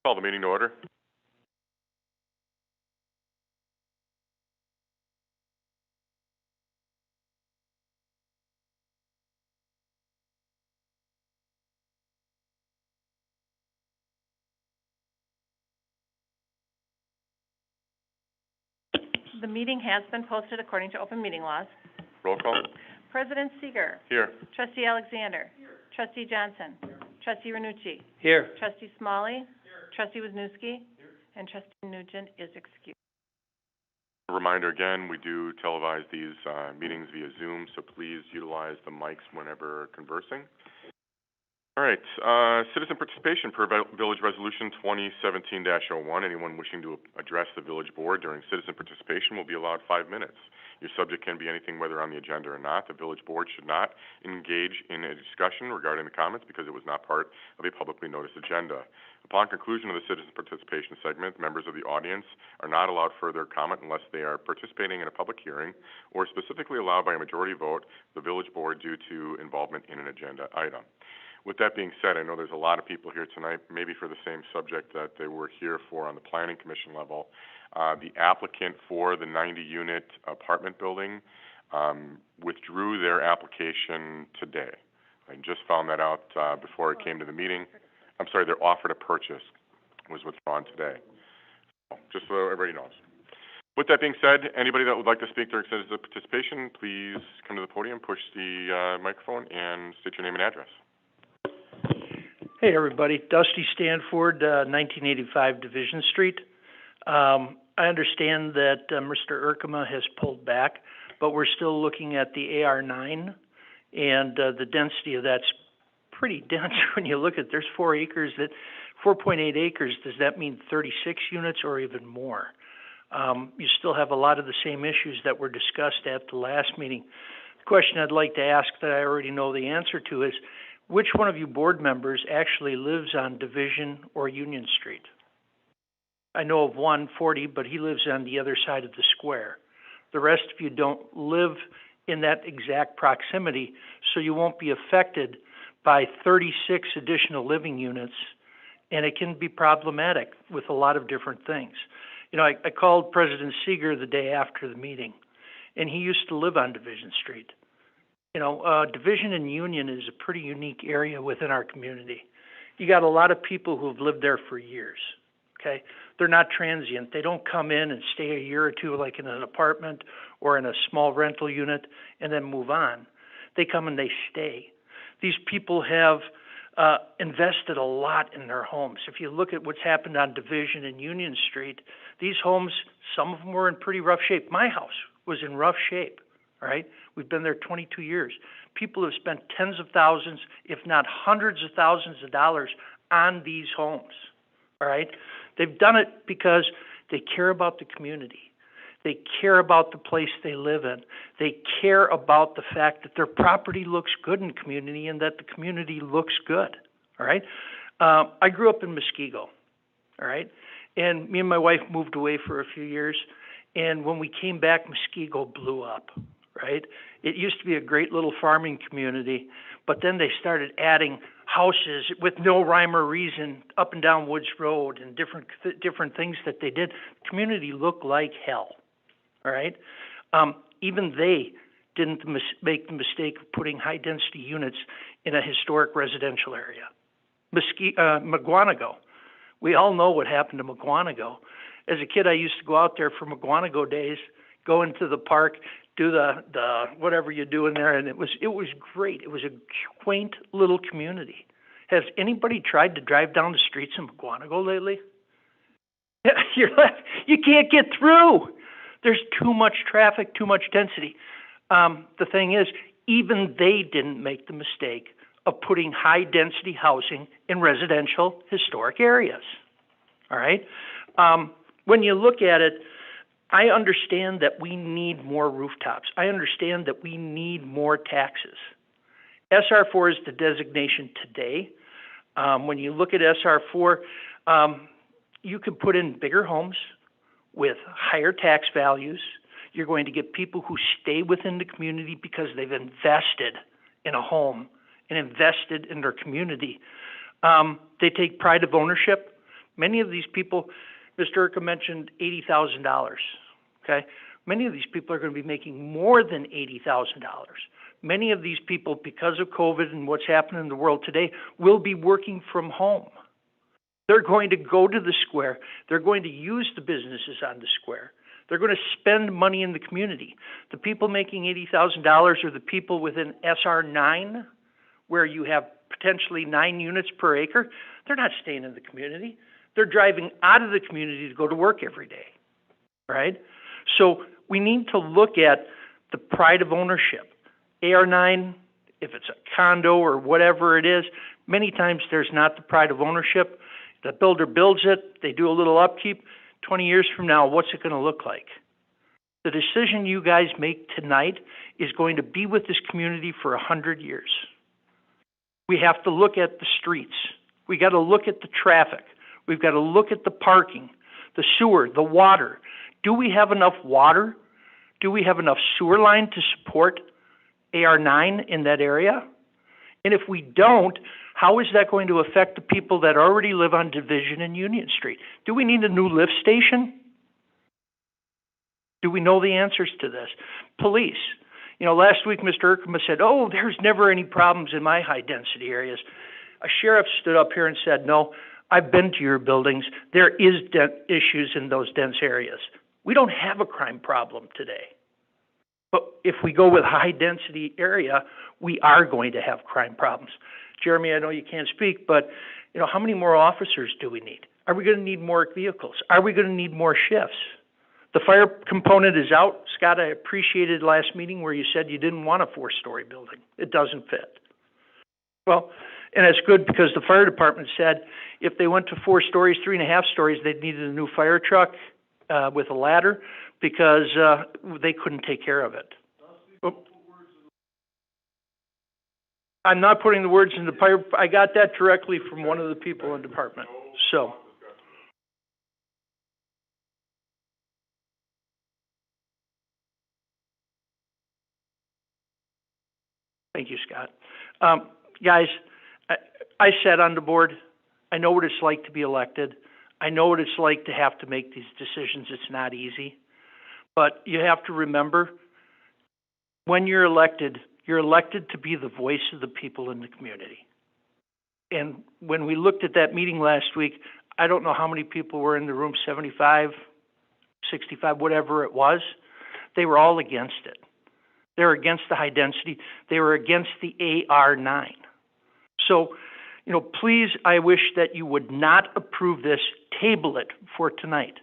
Call the meeting to order. The meeting has been posted according to open meeting laws. Roll call. President Seeger. Here. Trustee Alexander. Here. Trustee Johnson. Here. Trustee Renucci. Here. Trustee Smalley. Here. Trustee Wisniewski. Here. And Trustee Nugent is excused. A reminder again, we do televise these meetings via Zoom, so please utilize the mics whenever conversing. All right, citizen participation per Village Resolution 2017-01. Anyone wishing to address the Village Board during citizen participation will be allowed 5 minutes. Your subject can be anything whether on the agenda or not. The Village Board should not engage in a discussion regarding the comments because it was not part of a publicly noticed agenda. Upon conclusion of the citizen participation segment, members of the audience are not allowed further comment unless they are participating in a public hearing or specifically allowed by a majority vote of the Village Board due to involvement in an agenda item. With that being said, I know there's a lot of people here tonight, maybe for the same subject that they were here for on the Planning Commission level. The applicant for the 90-unit apartment building withdrew their application today. I just found that out before it came to the meeting. I'm sorry, their offer to purchase was withdrawn today. So, just so everybody knows. With that being said, anybody that would like to speak during citizen participation, please come to the podium, push the microphone, and state your name and address. Hey, everybody. Dusty Stanford, 1985 Division Street. I understand that Mr. Urkema has pulled back, but we're still looking at the AR9, and the density of that's pretty dense when you look at it. There's 4 acres, 4.8 acres. Does that mean 36 units or even more? You still have a lot of the same issues that were discussed at the last meeting. The question I'd like to ask that I already know the answer to is, which one of you board members actually lives on Division or Union Street? I know of one, 40, but he lives on the other side of the square. The rest of you don't live in that exact proximity, so you won't be affected by 36 additional living units, and it can be problematic with a lot of different things. You know, I called President Seeger the day after the meeting, and he used to live on Division Street. You know, Division and Union is a pretty unique area within our community. You got a lot of people who have lived there for years, okay? They're not transient. They don't come in and stay a year or two like in an apartment or in a small rental unit and then move on. They come and they stay. These people have invested a lot in their homes. If you look at what's happened on Division and Union Street, these homes, some of them were in pretty rough shape. My house was in rough shape. All right, we've been there 22 years. People have spent tens of thousands, if not hundreds of thousands of dollars on these homes. All right, they've done it because they care about the community. They care about the place they live in. They care about the fact that their property looks good in the community and that the community looks good. All right, I grew up in Muskego. All right, and me and my wife moved away for a few years, and when we came back, Muskego blew up. Right? It used to be a great little farming community, but then they started adding houses with no rhyme or reason up and down Woods Road and different things that they did. The community looked like hell. All right? Even they didn't make the mistake of putting high-density units in a historic residential area. McGuanago. We all know what happened to McGuanago. As a kid, I used to go out there for McGuanago days, go into the park, do the whatever you do in there, and it was great. It was a quaint little community. Has anybody tried to drive down the streets in McGuanago lately? You can't get through. There's too much traffic, too much density. The thing is, even they didn't make the mistake of putting high-density housing in residential historic areas. All right? When you look at it, I understand that we need more rooftops. I understand that we need more taxes. SR4 is the designation today. When you look at SR4, you can put in bigger homes with higher tax values. You're going to get people who stay within the community because they've invested in a home and invested in their community. They take pride of ownership Many of these people, Mr. Urka mentioned $80,000, okay? Many of these people are going to be making more than $80,000. Many of these people, because of COVID and what's happening in the world today, will be working from home. They're going to go to the square. They're going to use the businesses on the square. They're going to spend money in the community. The people making $80,000 are the people within SR 9, where you have potentially 9 units per acre. They're not staying in the community. They're driving out of the community to go to work every day, right? So we need to look at the pride of ownership. AR 9, if it's a condo or whatever it is, many times there's not the pride of ownership. The builder builds it, they do a little upkeep. 20 years from now, what's it going to look like? The decision you guys make tonight is going to be with this community for 100 years. We have to look at the streets. We got to look at the traffic. We've got to look at the parking, the sewer, the water. Do we have enough water? Do we have enough sewer line to support AR 9 in that area? And if we don't, how is that going to affect the people that already live on Division and Union Street? Do we need a new lift station? Do we know the answers to this? Police. You know, last week Mr. Urkema said, oh, there's never any problems in my high-density areas. A sheriff stood up here and said, no, I've been to your buildings. There is issues in those dense areas. We don't have a crime problem today. But if we go with a high-density area, we are going to have crime problems. Jeremy, I know you can't speak, but you know, how many more officers do we need? Are we going to need more vehicles? Are we going to need more shifts? The fire component is out. Scott, I appreciated last meeting where you said you didn't want a 4-story building. It doesn't fit. Well, and it's good because the fire department said if they went to 4 stories, 3.5 stories, they'd need a new fire truck with a ladder because they couldn't take care of it. I'm not putting the words in the fire. I got that directly from one of the people in the department. So. Thank you, Scott. Guys, I sat on the board. I know what it's like to be elected. I know what it's like to have to make these decisions. It's not easy. But you have to remember, when you're elected to be the voice of the people in the community. And when we looked at that meeting last week, I don't know how many people were in the room, 75, 65, whatever it was. They were all against it. They were against the high density. They were against the AR9. So, you know, please, I wish that you would not approve this, table it for tonight.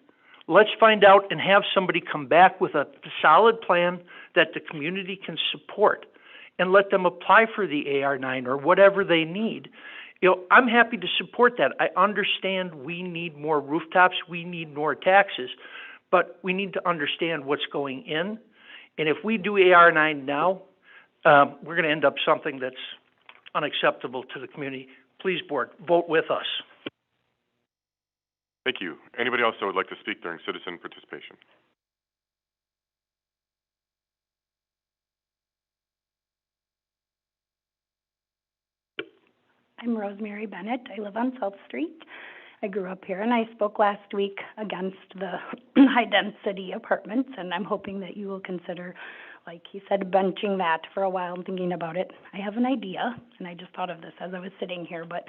Let's find out and have somebody come back with a solid plan that the community can support and let them apply for the AR9 or whatever they need. You know, I'm happy to support that. I understand we need more rooftops, we need more taxes, but we need to understand what's going in. And if we do AR9 now, we're going to end up something that's unacceptable to the community. Please, board, vote with us. Thank you. Anybody else that would like to speak during citizen participation? I'm Rosemary Bennett. I live on South Street. I grew up here, and I spoke last week against the high-density apartments, and I'm hoping that you will consider, like he said, benching that for a while and thinking about it. I have an idea, and I just thought of this as I was sitting here, but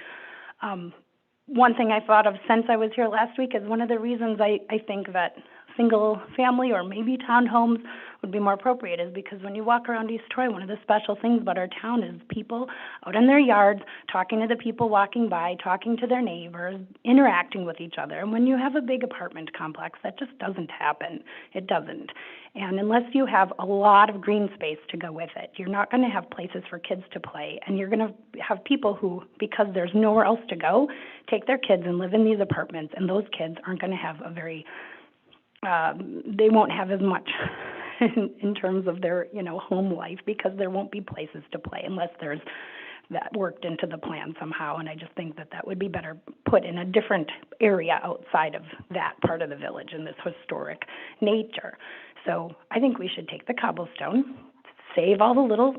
one thing I thought of since I was here last week is one of the reasons I think that single family or maybe townhomes would be more appropriate is because when you walk around East Troy, one of the special things about our town is people out in their yards, talking to the people walking by, talking to their neighbors, interacting with each other. And when you have a big apartment complex, that just doesn't happen. It doesn't. And unless you have a lot of green space to go with it, you're not going to have places for kids to play. And you're going to have people who, because there's nowhere else to go, take their kids and live in these apartments. And those kids aren't going to have a very they won't have as much in terms of their, home life because there won't be places to play unless there's that worked into the plan somehow. And I just think that that would be better put in a different area outside of that part of the village in this historic nature. So I think we should take the cobblestone, save all the little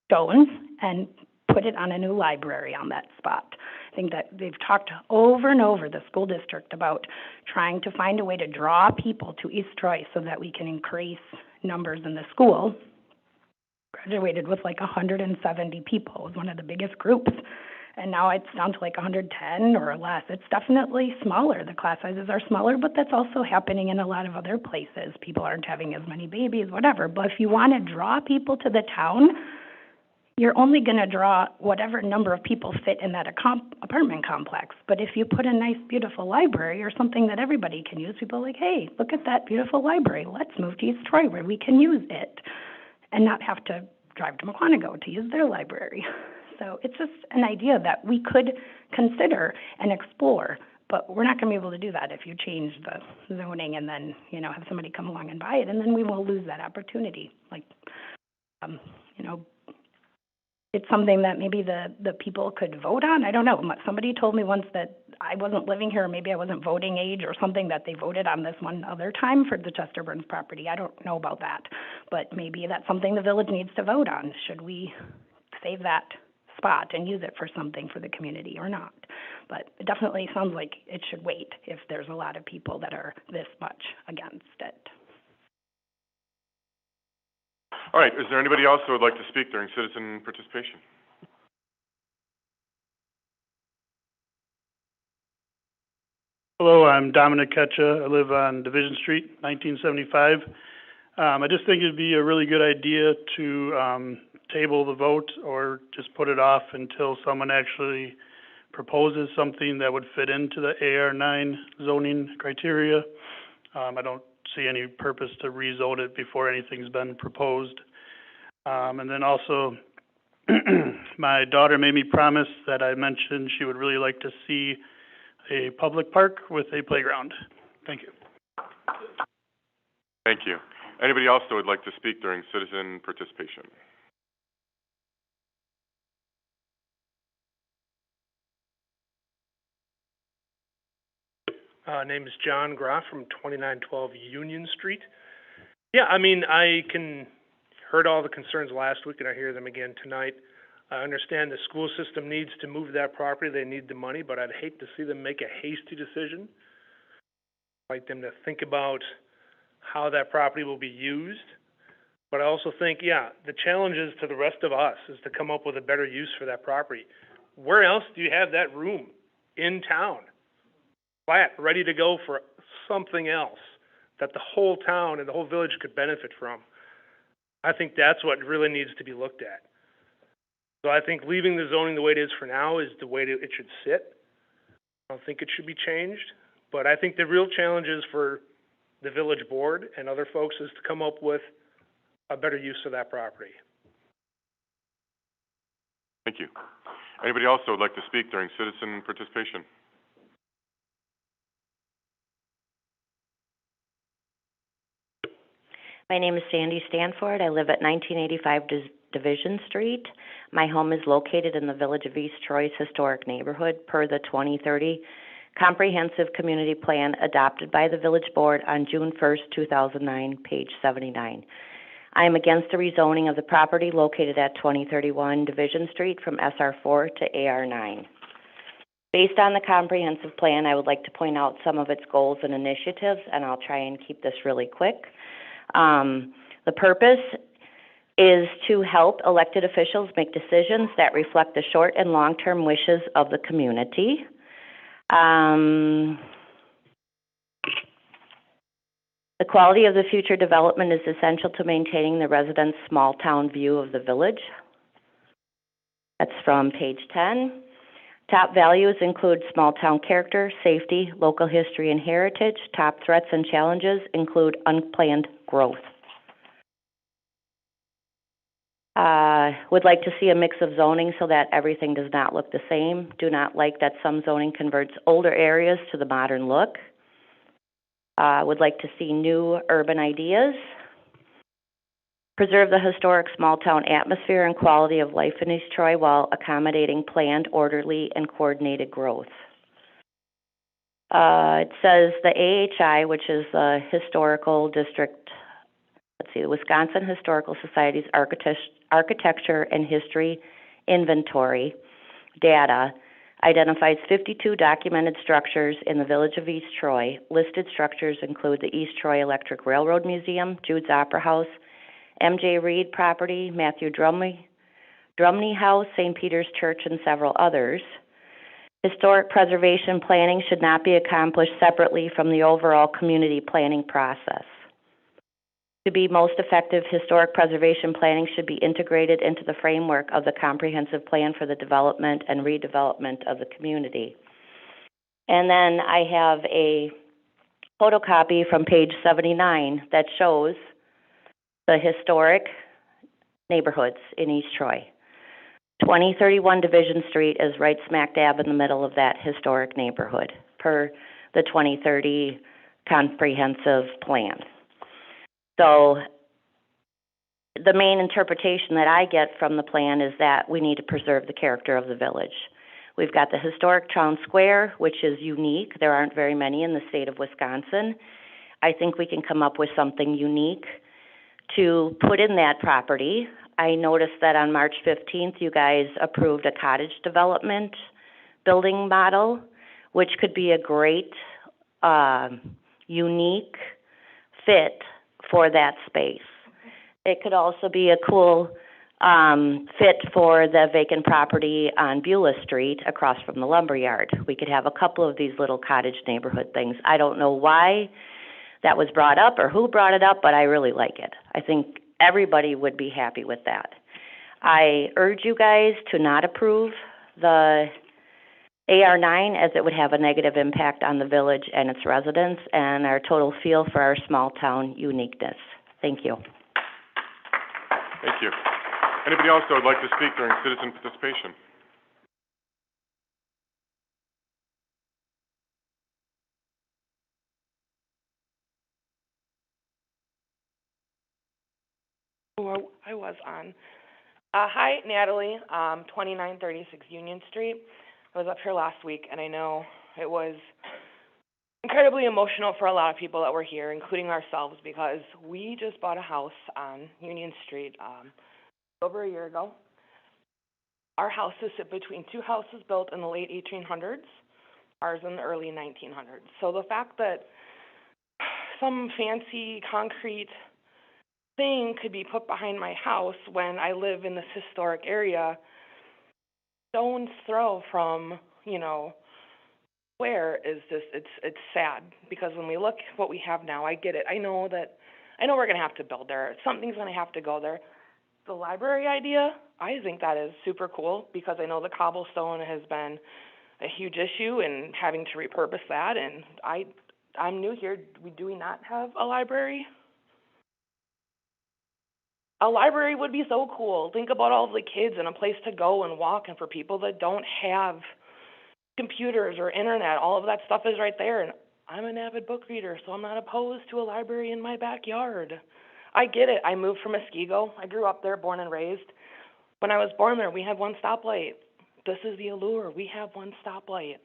stones, and put put it on a new library on that spot. I think that they've talked over and over, the school district, about trying to find a way to draw people to East Troy so that we can increase numbers in the school. Graduated with like 170 people. It was one of the biggest groups. And now it's down to like 110 or less. It's definitely smaller. The class sizes are smaller, but that's also happening in a lot of other places. People aren't having as many babies, whatever. But if you want to draw people to the town, you're only going to draw whatever number of people fit in that apartment complex. But if you put a nice, beautiful library or something that everybody can use, people are like, hey, look at that beautiful library. Let's move to East Troy where we can use it and not have to drive to McQuantico to use their library. So it's just an idea that we could consider and explore, but we're not going to be able to do that if you change the zoning and then, have somebody come along and buy it, and then we will lose that opportunity. Like, it's something that maybe the people could vote on. I don't know. Somebody told me once that I wasn't living here, or maybe I wasn't voting age or something, that they voted on this one other time for the Chester Burns property. I don't know about that, but maybe that's something the village needs to vote on. Should we save that spot and use it for something for the community or not? But it definitely sounds like it should wait if there's a lot of people that are this much against it. All right, is there anybody else who would like to speak during citizen participation? Hello, I'm Dominic. I live on Division Street, 1975. I just think it'd be a really good idea to table the vote or just put it off until someone actually proposes something that would fit into the AR9 zoning criteria. I don't see any purpose to rezone it before anything's been proposed. And then also, my daughter made me promise that I mentioned she would really like to see a public park with a playground. Thank you. Thank you. Anybody else that would like to speak during citizen participation? Name is John Groff from 2912 Union Street. Yeah, I heard all the concerns last week, and I hear them again tonight. I understand the school system needs to move that property. They need the money, but I'd hate to see them make a hasty decision. I'd like them to think about how that property will be used. But I also think, the challenges to the rest of us is to come up with a better use for that property. Where else do you have that room in town? Flat, ready to go for something else that the whole town and the whole village could benefit from. I think that's what really needs to be looked at. So I think leaving the zoning the way it is for now is the way it should sit. I don't think it should be changed, but I think the real challenge is for the village board and other folks is to come up with a better use of that property. Thank you. Anybody else who would like to speak during citizen participation? My name is Sandy Stanford. I live at 1985 Division Street. My home is located in the Village of East Troy's historic neighborhood per the 2030 Comprehensive Community Plan adopted by the Village Board on June 1st, 2009, page 79. I am against the rezoning of the property located at 2031 Division Street from SR4 to AR9. Based on the comprehensive plan, I would like to point out some of its goals and initiatives, and I'll try and keep this really quick. The purpose is to help elected officials make decisions that reflect the short and long-term wishes of the community. The quality of the future development is essential to maintaining the residents' small-town view of the village. That's from page 10. Top values include small-town character, safety, local history and heritage. Top threats and challenges include unplanned growth. Would like to see a mix of zoning so that everything does not look the same. Do not like that some zoning converts older areas to the modern look. Would like to see new urban ideas. Preserve the historic small-town atmosphere and quality of life in East Troy while accommodating planned, orderly, and coordinated growth. It says the AHI, which is the Historical District, the Wisconsin Historical Society's Architecture and History inventory data identifies 52 documented structures in the village of East Troy. Listed structures include the East Troy Electric Railroad Museum, Jude's Opera House, M.J. Reed property, Matthew Drumney House, St. Peter's Church, and several others. Historic preservation planning should not be accomplished separately from the overall community planning process. To be most effective, historic preservation planning should be integrated into the framework of the comprehensive plan for the development and redevelopment of the community. And then I have a photocopy from page 79 that shows the historic neighborhoods in East Troy. 2031 Division Street is right smack dab in the middle of that historic neighborhood per the 2030 comprehensive plan. So the main interpretation that I get from the plan is that we need to preserve the character of the village. We've got the historic town square, which is unique. There aren't very many in the state of Wisconsin. I think we can come up with something unique to put in that property. I noticed that on March 15th, you guys approved a cottage development building model, which could be a great, unique fit for that space. It could also be a cool fit for the vacant property on Beulah Street across from the lumberyard. We could have a couple of these little cottage neighborhood things. I don't know why that was brought up or who brought it up, but I really like it. I think everybody would be happy with that. I urge you guys to not approve the AR9 as it would have a negative impact on the village and its residents and our total feel for our small town uniqueness. Thank you. Thank you. Anybody else that would like to speak during citizen participation? Oh, I was on. Hi, Natalie, 2936 Union Street. I was up here last week, and I know it was incredibly emotional for a lot of people that were here, including ourselves, because we just bought a house on Union Street over a year ago. Our house is between two houses built in the late 1800s, ours in the early 1900s. So the fact that some fancy concrete thing could be put behind my house when I live in this historic area, stone's throw from, where is this, it's sad, because when we look at what we have now, I get it. I know we're going to have to build there. Something's going to have to go there. The library idea, I think that is super cool, because I know the cobblestone has been a huge issue and having to repurpose that, and I'm new here. Do we not have a library? A library would be so cool. Think about all of the kids and a place to go and walk, and for people that don't have computers or internet, all of that stuff is right there. And I'm an avid book reader, so I'm not opposed to a library in my backyard. I get it. I moved from Muskego. I grew up there, born and raised. When I was born there, we had one stoplight. This is the allure. We have one stoplight.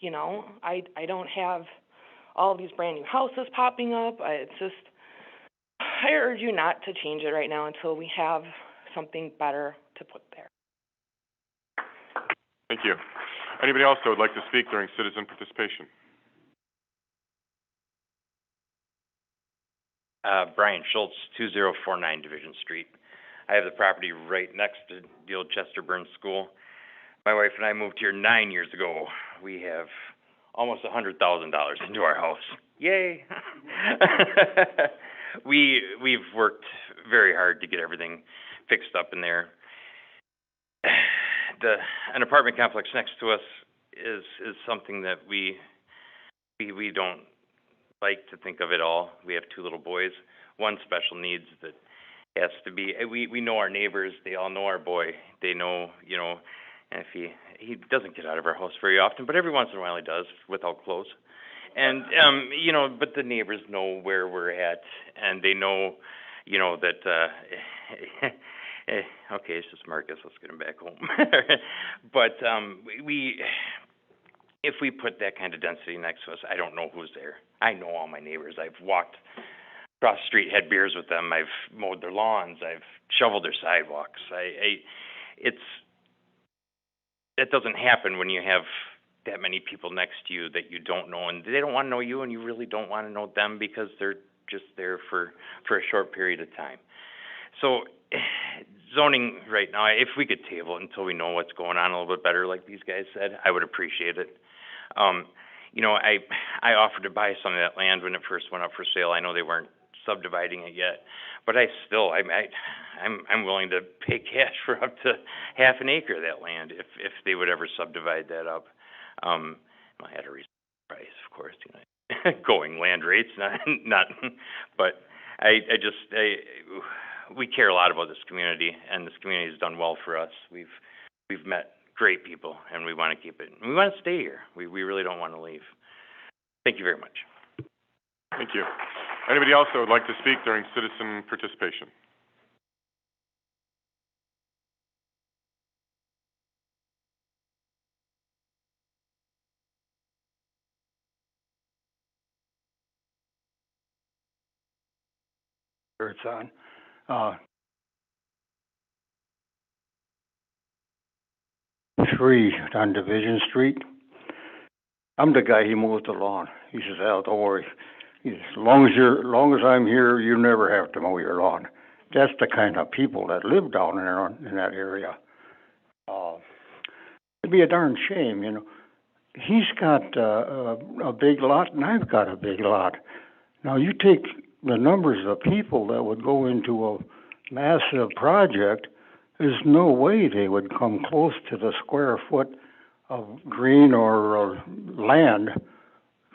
I don't have all of these brand new houses popping up. I urge you not to change it right now until we have something better to put there. Thank you. Anybody else that would like to speak during citizen participation? Brian Schultz, 2049 Division Street. I have the property right next to the old Chester Burns School. My wife and I moved here 9 years ago. We have almost $100,000 into our house. Yay! We've worked very hard to get everything fixed up in there. An apartment complex next to us is something that we don't like to think of at all. We have two little boys, one special needs that has to be. We know our neighbors. They all know our boy. They know, and if he doesn't get out of our house very often, but every once in a while he does without clothes. And but the neighbors know where we're at, and they know, that okay, it's just Marcus, let's get him back home. But if we put that kind of density next to us, I don't know who's there. I know all my neighbors. I've walked across the street, had beers with them. I've mowed their lawns. I've shoveled their sidewalks. that doesn't happen when you have that many people next to you that you don't know, and they don't want to know you, and you really don't want to know them because they're just there for a short period of time. So zoning right now, if we could table it until we know what's going on a little bit better, like these guys said, I would appreciate it. You know, I offered to buy some of that land when it first went up for sale. I know they weren't subdividing it yet, but I'm willing to pay cash for up to half an acre of that land if they would ever subdivide that up. I had a reasonable price, of course, you know, going land rates, not, but we care a lot about this community, and this community has done well for us. We've met great people, and we want to keep it. We want to stay here. We really don't want to leave. Thank you very much. Thank you. Anybody else that would like to speak during citizen participation? It's on. Three on Division Street. I'm the guy he mows the lawn. He says, "Al, don't worry. As long as I'm here, you never have to mow your lawn." That's the kind of people that live down there in that area. It'd be a darn shame, you know. He's got a big lot, and I've got a big lot. Now you take the numbers of people that would go into a massive project. There's no way they would come close to the square foot of green or land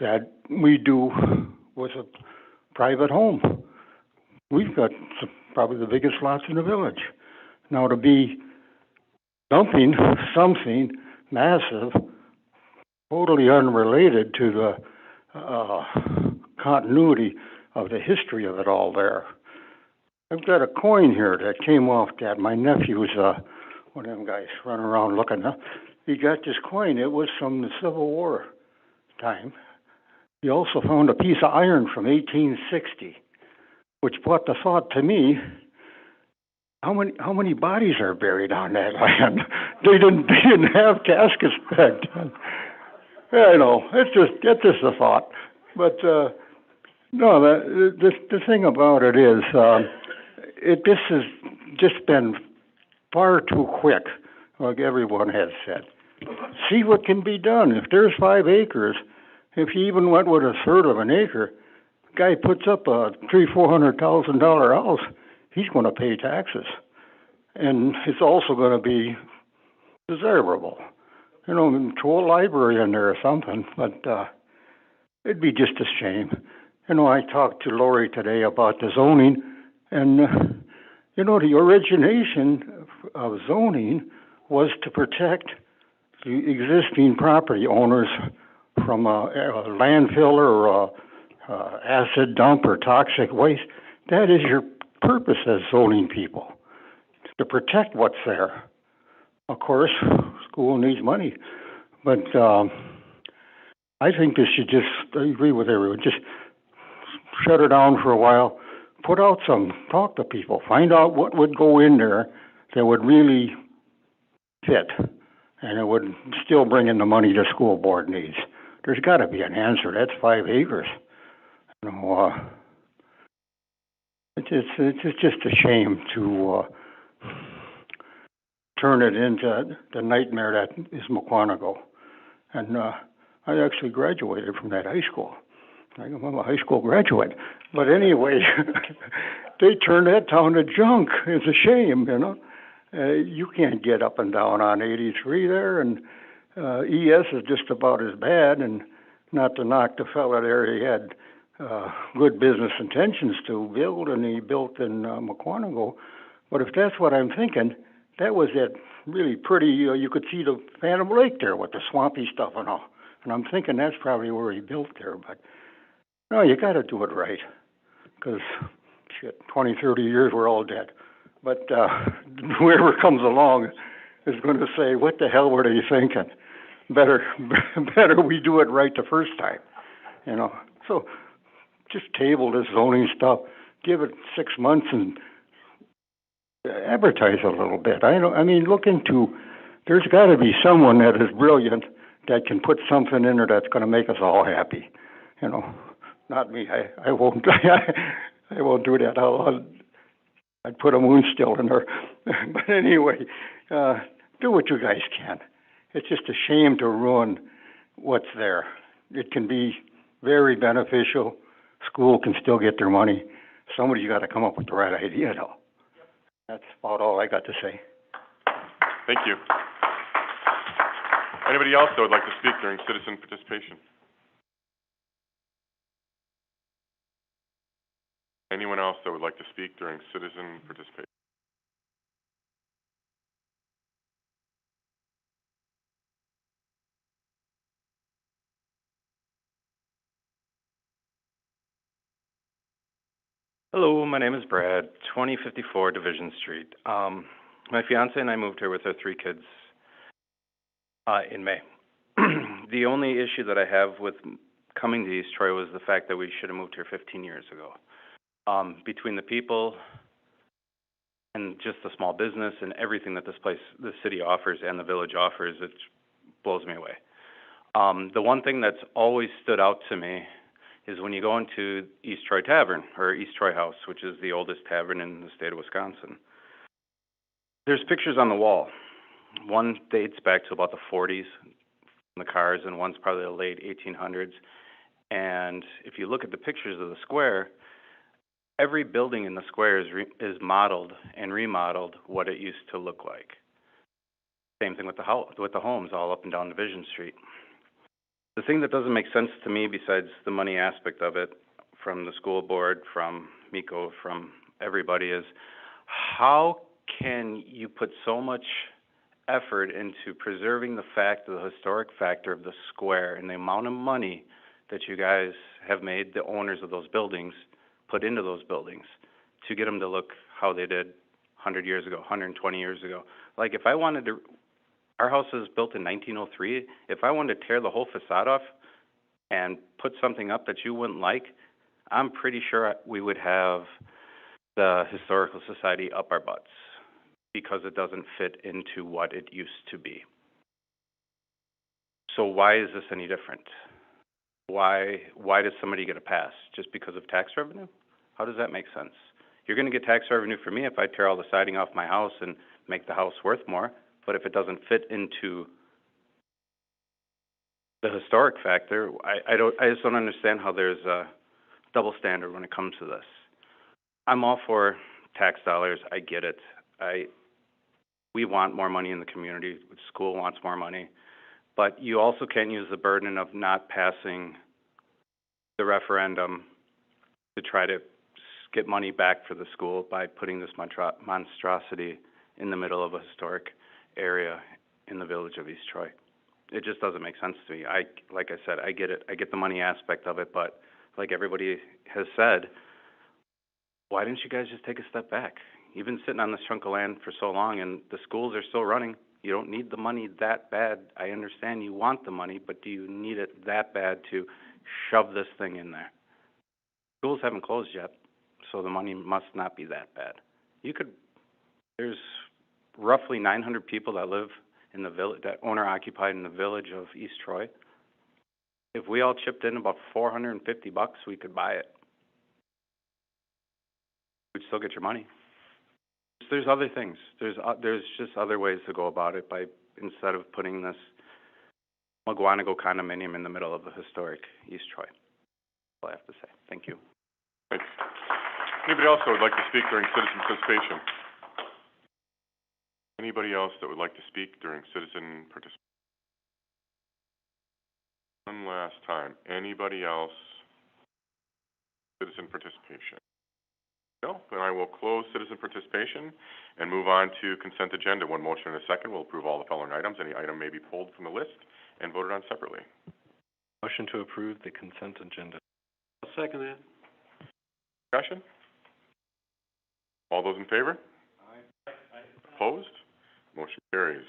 that we do with a private home. We've got probably the biggest lots in the village. Now to be dumping something massive, totally unrelated to the continuity of the history of it all there. I've got a coin here that came off that. My nephew's one of them guys running around looking. He got this coin. It was from the Civil War time. He also found a piece of iron from 1860, which brought the thought to me: how many bodies are buried on that land? They didn't have caskets back then. I know. It's just a thought. But no, the thing about it is, this has just been far too quick, like everyone has said. See what can be done. If there's 5 acres, if you even went with a third of an acre, guy puts up a $300,000-$400,000 house, he's going to pay taxes, and it's also going to be desirable. You know, throw a library in there or something, but it'd be just a shame. You know, I talked to Lori today about the zoning, and you know, the origination of zoning was to protect the existing property owners from a landfill or a acid dump or toxic waste. That is your purpose as zoning people, to protect what's there. Of course, school needs money, but I think this should I agree with everyone, just shut her down for a while, talk to people, find out what would go in there that would really fit, and it would still bring in the money the school board needs. There's got to be an answer. That's 5 acres. You know, it's just a shame to turn it into the nightmare that is Mukwonago. And I actually graduated from that high school. I'm a high school graduate. But anyway, they turned that town to junk. It's a shame, you know. You can't get up and down on 83 there, and ES is just about as bad, and not to knock the fella there, he had good business intentions to build, and he built in Mukwonago. But if that's what I'm thinking, that was it really pretty, you could see the Phantom Lake there with the swampy stuff and all. And I'm thinking that's probably where he built there, but no, you got to do it right, because, 20, 30 years, we're all dead. But whoever comes along is going to say, what the hell were they thinking? Better we do it right the first time, you know. So just table this zoning stuff, give it 6 months and advertise a little bit. Look into there's gotta be someone that is brilliant that can put something in there that's gonna make us all happy, you know? Not me, I won't, I won't do that. I'd put a moon still in there. But anyway, do what you guys can. It's just a shame to ruin what's there. It can be very beneficial. School can still get their money. Somebody's got to come up with the right idea, though. That's about all I got to say. Thank you. Anybody else that would like to speak during citizen participation? Anyone else that would like to speak during citizen participation? Hello, my name is Brad, 2054 Division Street. My fiance and I moved here with our 3 kids in May. The only issue that I have with coming to East Troy was the fact that we should have moved here 15 years ago. Between the people and just the small business and everything that this city offers and the village offers, it blows me away. The one thing that's always stood out to me is when you go into East Troy Tavern, or East Troy House, which is the oldest tavern in the state of Wisconsin. There's pictures on the wall. One dates back to about the 40s, the cars, and one's probably the late 1800s. And if you look at the pictures of the square, every building in the square is modeled and remodeled what it used to look like. Same thing with the homes all up and down Division Street. The thing that doesn't make sense to me, besides the money aspect of it, from the school board, from Miko, from everybody, is how can you put so much effort into preserving the historic factor of the square and the amount of money that you guys have made the owners of those buildings put into those buildings to get them to look how they did 100 years ago, 120 years ago. Like, if I wanted to, our house was built in 1903. If I wanted to tear the whole facade off and put something up that you wouldn't like, I'm pretty sure we would have the Historical Society up our butts because it doesn't fit into what it used to be. So why is this any different? Why does somebody get a pass? Just because of tax revenue? How does that make sense? You're going to get tax revenue from me if I tear all the siding off my house and make the house worth more. But if it doesn't fit into the historic factor, I just don't understand how there's a double standard when it comes to this. I'm all for tax dollars. I get it. We want more money in the community. The school wants more money. But you also can't use the burden of not passing the referendum to try to get money back for the school by putting this monstrosity in the middle of a historic area in the village of East Troy. It just doesn't make sense to me. Like I said, I get it. I get the money aspect of it, but like everybody has said, why didn't you guys just take a step back? You've been sitting on this chunk of land for so long, and the schools are still running. You don't need the money that bad. I understand you want the money, but do you need it that bad to shove this thing in there? Schools haven't closed yet, so the money must not be that bad. There's roughly 900 people that live in the village, that owner-occupied in the village of East Troy. If we all chipped in about $450, we could buy it. We'd still get your money. There's other things. There's just other ways to go about it instead of putting this McGuanago condominium in the middle of the historic East Troy. That's all I have to say. Thank you. Thanks. Anybody else that would like to speak during citizen participation? Anybody else that would like to speak during citizen participation? One last time. Anybody else? Citizen participation? No? Then I will close citizen participation and move on to consent agenda. One motion and a second. We'll approve all the following items. Any item may be pulled from the list and voted on separately. Motion to approve the consent agenda. I'll second that. Discussion? All those in favor? Aye. Opposed? Motion carries.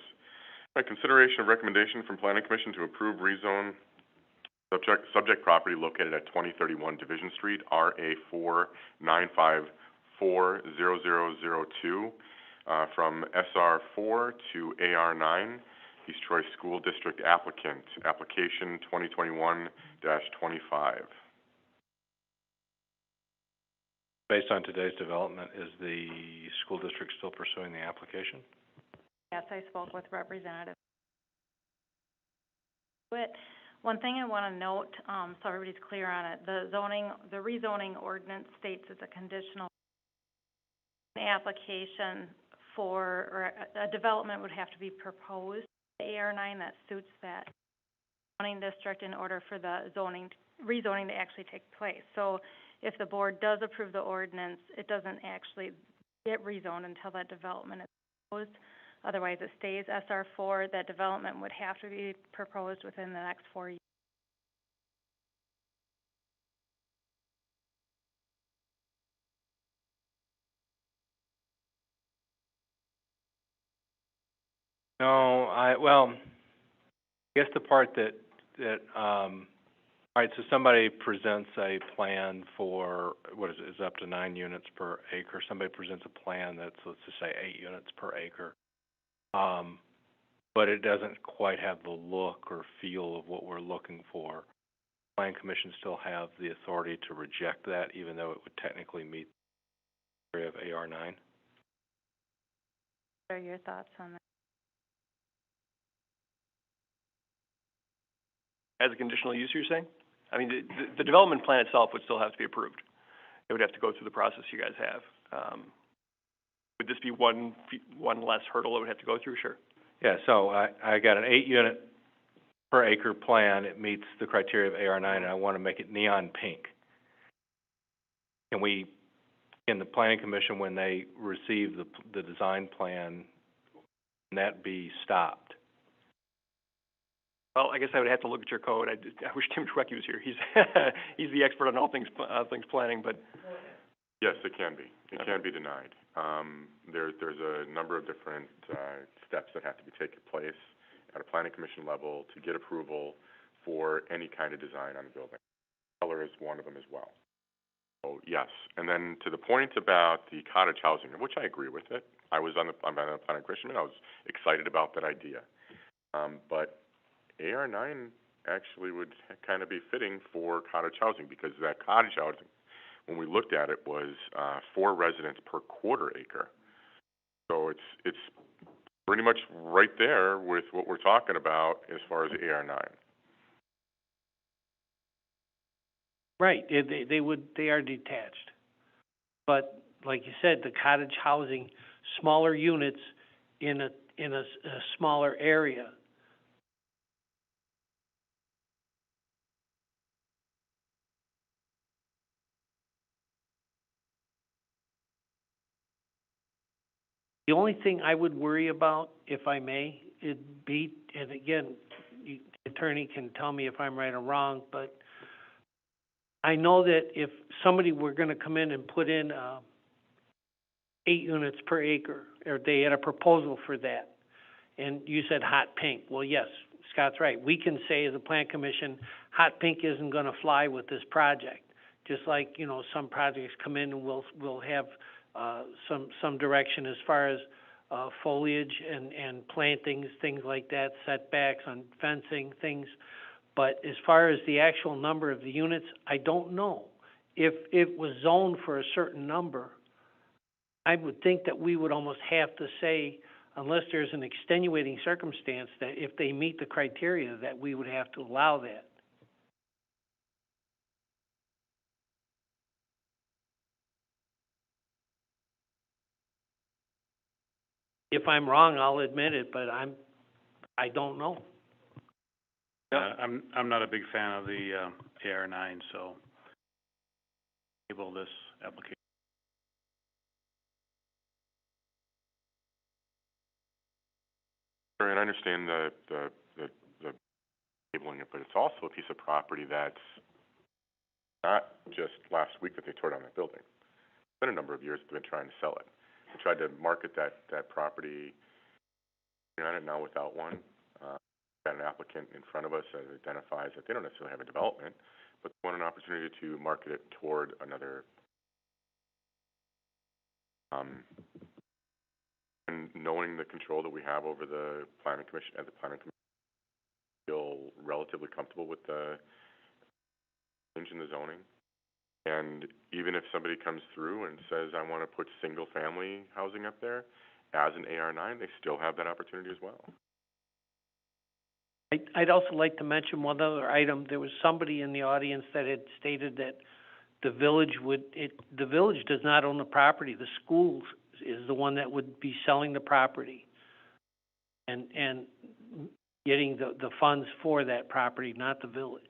All right, consideration of recommendation from Planning Commission to approve rezone subject property located at 2031 Division Street, RA 495400002, from SR 4 to AR 9 East Troy School District applicant, application 2021-25. Based on today's development, is the school district still pursuing the application? Yes, I spoke with representatives. But one thing I want to note, so everybody's clear on it, the rezoning ordinance states it's a conditional application for, or a development would have to be proposed, the AR9 that suits that zoning district in order for the rezoning to actually take place. So if the board does approve the ordinance, it doesn't actually get rezoned until that development is proposed. Otherwise, it stays SR4. That development would have to be proposed within the next 4 years. No, I guess the part all right, so somebody presents a plan for, what is it, is up to 9 units per acre. Somebody presents a plan that's, let's just say, 8 units per acre. But it doesn't quite have the look or feel of what we're looking for. Plan Commission still have the authority to reject that, even though it would technically meet the area of AR9. What are your thoughts on that? As a conditional use, you're saying? I mean, the development plan itself would still have to be approved. It would have to go through the process you guys have. Would this be one less hurdle it would have to go through? Sure. Yeah, so I got an 8 unit per acre plan. It meets the criteria of AR9, and I want to make it neon pink. Can the Planning Commission, when they receive the design plan, can that be stopped? Well, I guess I would have to look at your code. I wish Tim Schwecke was here. He's the expert on all things planning, but. Yes, it can be. It can be denied. There's a number of different steps that have to be taken place at a Planning Commission level to get approval for any kind of design on the building. Color is one of them as well. So yes, and then to the point about the cottage housing, which I agree with it. I'm on the Planning Commission, and I was excited about that idea. But AR9 actually would kind of be fitting for cottage housing, because that cottage housing, when we looked at it, was 4 residents per quarter acre. So it's pretty much right there with what we're talking about as far as AR9. Right, they are detached. But like you said, the cottage housing, smaller units in a smaller area. The only thing I would worry about, if I may, it'd be, and again, the attorney can tell me if I'm right or wrong, but I know that if somebody were going to come in and put in 8 units per acre, or they had a proposal for that, and you said hot pink, well, yes, Scott's right. We can say as a Plan Commission, hot pink isn't going to fly with this project. Just like, you know, some projects come in and we'll have some direction as far as foliage and plantings, things like that, setbacks on fencing, things. But as far as the actual number of the units, I don't know. If it was zoned for a certain number, I would think that we would almost have to say, unless there's an extenuating circumstance, that if they meet the criteria, that we would have to allow that. If I'm wrong, I'll admit it, but I don't know. I'm not a big fan of the AR9, so table this application. And I understand the tabling it, but it's also a piece of property that's not just last week that they tore down that building. It's been a number of years they've been trying to sell it. They tried to market that property on it now without one. Got an applicant in front of us that identifies that they don't necessarily have a development, but they want an opportunity to market it toward another. And knowing the control that we have over the planning commission, at the planning commission, feel relatively comfortable with the change in the zoning. And even if somebody comes through and says, I want to put single-family housing up there as an AR9, they still have that opportunity as well. I'd also like to mention one other item. There was somebody in the audience that had stated that the village does not own the property. The schools is the one that would be selling the property and getting the funds for that property, not the village.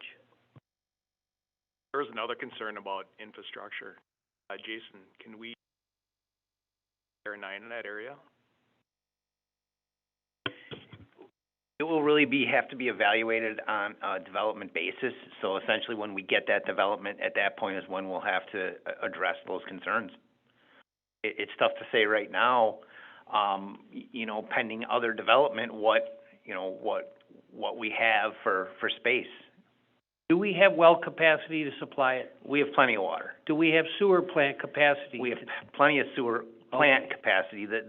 There was another concern about infrastructure. Jason, can we AR9 in that area? It will really have to be evaluated on a development basis. So essentially, when we get that development, at that point is when we'll have to address those concerns. It's tough to say right now, pending other development, what we have for space. Do we have well capacity to supply it? We have plenty of water. Do we have sewer plant capacity? We have plenty of sewer plant capacity. The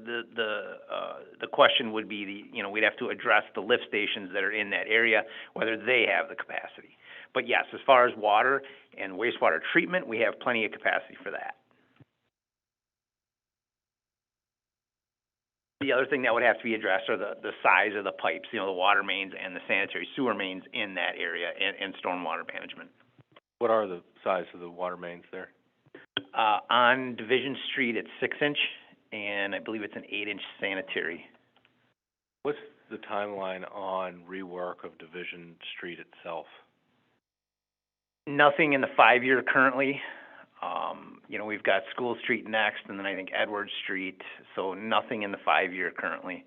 question would be we'd have to address the lift stations that are in that area, whether they have the capacity. But yes, as far as water and wastewater treatment, we have plenty of capacity for that. The other thing that would have to be addressed are the size of the pipes, the water mains and the sanitary sewer mains in that area, and stormwater management. What are the size of the water mains there? On Division Street, it's 6-inch, and I believe it's an 8-inch sanitary. What's the timeline on rework of Division Street itself? Nothing in the 5-year currently. We've got School Street next, and then I think Edward Street, so nothing in the 5-year currently.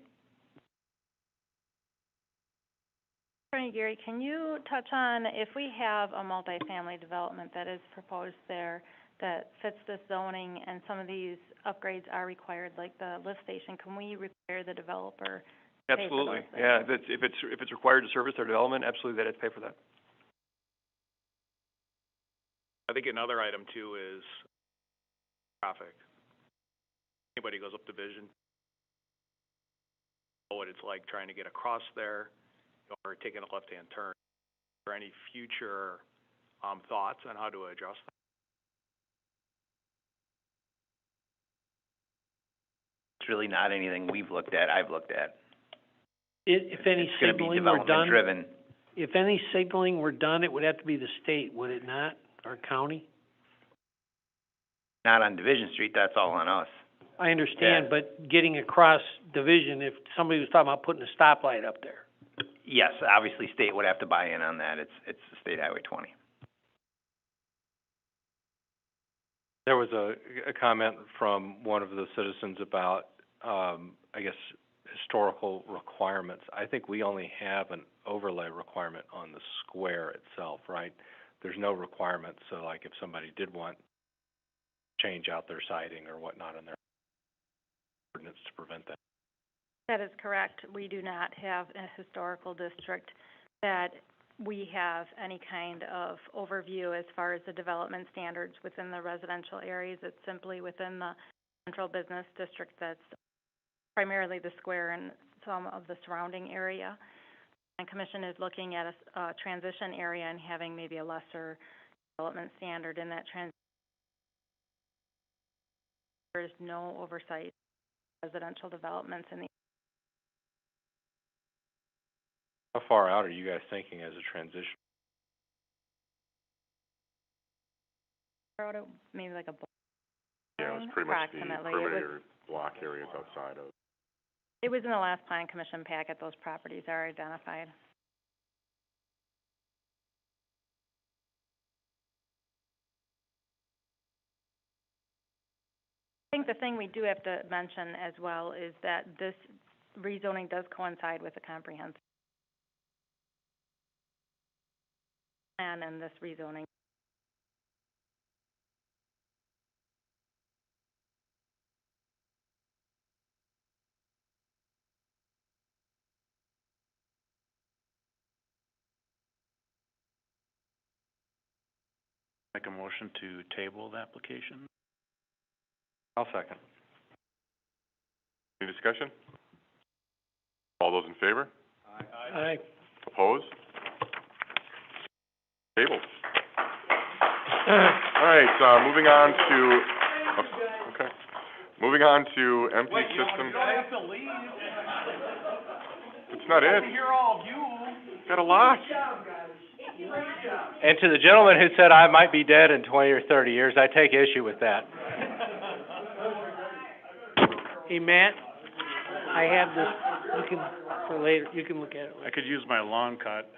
Attorney Gary, can you touch on if we have a multifamily development that is proposed there that fits this zoning and some of these upgrades are required, like the lift station, can we require the developer to pay for those Absolutely. things? Yeah, if it's required to service their development, absolutely they'd have to pay for that. I think another item too is traffic. Anybody goes up Division, know what it's like trying to get across there or taking a left-hand turn. Are there any future thoughts on how to adjust that? It's really not anything I've looked at. If any signaling were done, driven. if any signaling were done, it would have to be the state, would it not, or county? Not on Division Street, that's all on us. I understand, but getting across Division, if somebody was talking about putting a stoplight up there. Yes, obviously state would have to buy in on that. It's State Highway 20. There was a comment from one of the citizens about, historical requirements. I think we only have an overlay requirement on the square itself, right? There's no requirement, so like if somebody did want to change out their siding or whatnot in their ordinance to prevent that. That is correct. We do not have a historical district that we have any kind of overview as far as the development standards within the residential areas. It's simply within the central business district that's primarily the square and some of the surrounding area. And Commission is looking at a transition area and having maybe a lesser development standard in that transition. There is no oversight of residential developments in the. How far out are you guys thinking as a transition? Maybe like a block. Yeah, it was pretty much the Approximately. perimeter block areas outside of. It was in the last Plan Commission packet, those properties are identified. I think the thing we do have to mention as well is that this rezoning does coincide with the comprehensive plan and this rezoning. Make a motion to table the application? I'll second. Any discussion? All those in favor? Aye. Opposed? Tabled. All right, moving on to, okay. Moving on to MP Systems. You don't have to leave. It's not it. Hear all of you. Got a lot. And to the gentleman who said I might be dead in 20 or 30 years, I take issue with that. Hey, Matt, I have this, you can, for later, you can look at it. I could use my lawn cut.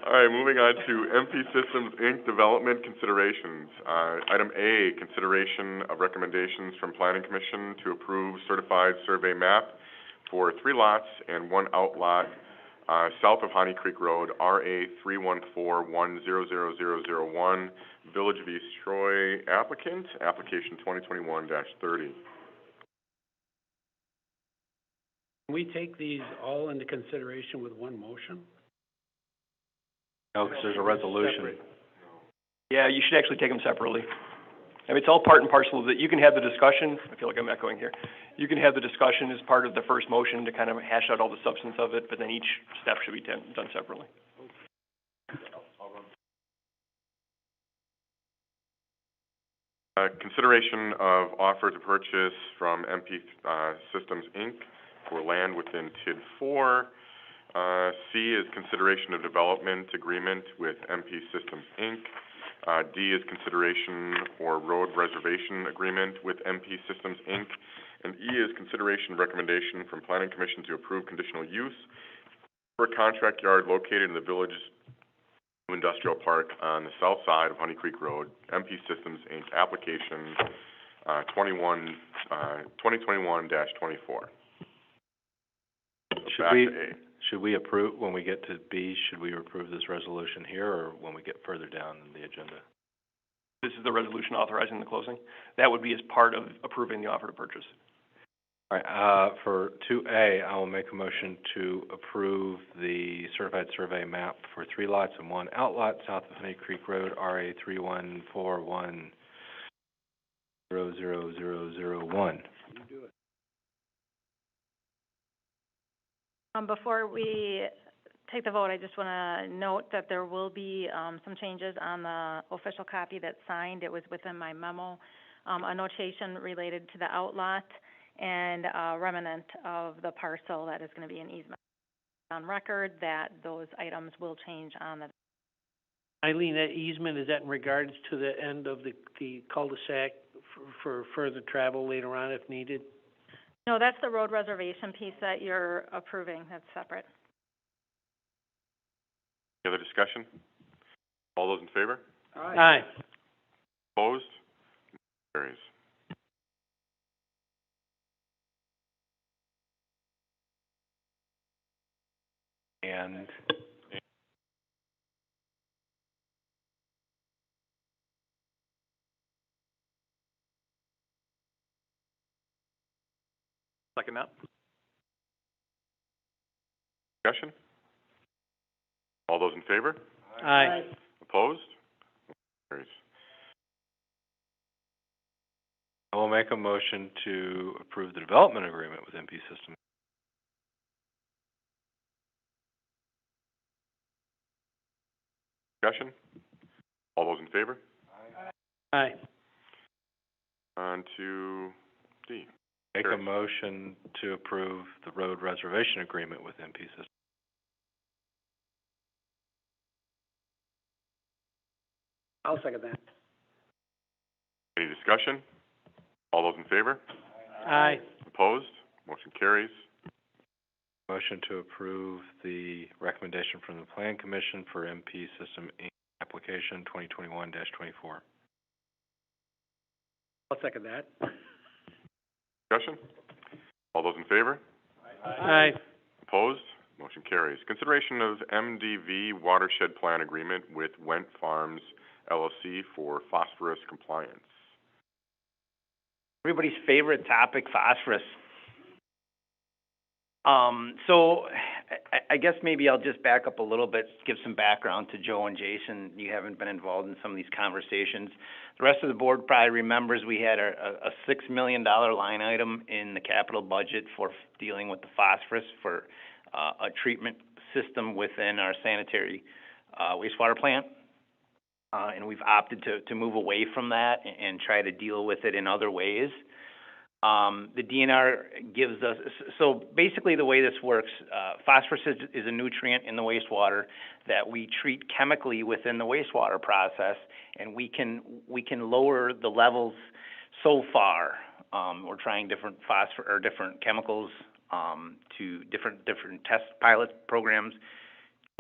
All right, moving on to MP Systems, Inc. Development Considerations. Item A, consideration of recommendations from Planning Commission to approve certified survey map for 3 lots and 1 outlot south of Honey Creek Road, RA 314100001, Village of East Troy applicant, application 2021-30. Can we take these all into consideration with one motion? No, because there's a resolution. Separate. Yeah, you should actually take them separately. I mean, it's all part and parcel of that. You can have the discussion, I feel like I'm echoing here. You can have the discussion as part of the first motion to kind of hash out all the substance of it, but then each step should be done separately. Consideration of offer to purchase from MP Systems, Inc. for land within TID 4. C is consideration of development agreement with MP Systems, Inc. D is consideration for road reservation agreement with MP Systems, Inc. And E is consideration of recommendation from Planning Commission to approve conditional use for a contract yard located in the Village Industrial Park on the south side of Honey Creek Road, MP Systems, Inc. Application 2021-24. Should we approve, when we get to B, should we approve this resolution here or when we get further down in the agenda? This is the resolution authorizing the closing. That would be as part of approving the offer to purchase. All right, for 2A, I will make a motion to approve the certified survey map for 3 lots and 1 outlot south of Honey Creek Road, RA 314100001. Before we take the vote, I just want to note that there will be some changes on the official copy that's signed. It was within my memo, a notation related to the outlot and a remnant of the parcel that is going to be an easement. On record that those items will change on the... Eileen, that easement, is that in regards to the end of the cul-de-sac for further travel later on if needed? No, that's the road reservation piece that you're approving. That's separate. Any other discussion? All those in favor? Aye. Opposed? Carries. And Second that. Discussion? All those in favor? Aye. Opposed? Carries. I will make a motion to approve the development agreement with MP Systems. Discussion? All those in favor? Aye. On to D. Make a motion to approve the road reservation agreement with MP Systems. I'll second that. Any discussion? All those in favor? Aye. Opposed? Motion carries. Motion to approve the recommendation from the Plan Commission for MP System Inc. application 2021-24. I'll second that. Discussion? All those in favor? Aye. Opposed? Motion carries. Consideration of MDV Watershed Plan Agreement with Went Farms LLC for phosphorus compliance. Everybody's favorite topic, phosphorus. So I guess maybe I'll just back up a little bit, give some background to Joe and Jason. You haven't been involved in some of these conversations. The rest of the board probably remembers we had a $6 million line item in the capital budget for dealing with the phosphorus for a treatment system within our sanitary wastewater plant. And we've opted to move away from that and try to deal with it in other ways. The DNR gives us, so basically the way this works, phosphorus is a nutrient in the wastewater that we treat chemically within the wastewater process, and we can lower the levels so far. We're trying different different chemicals to different test pilot programs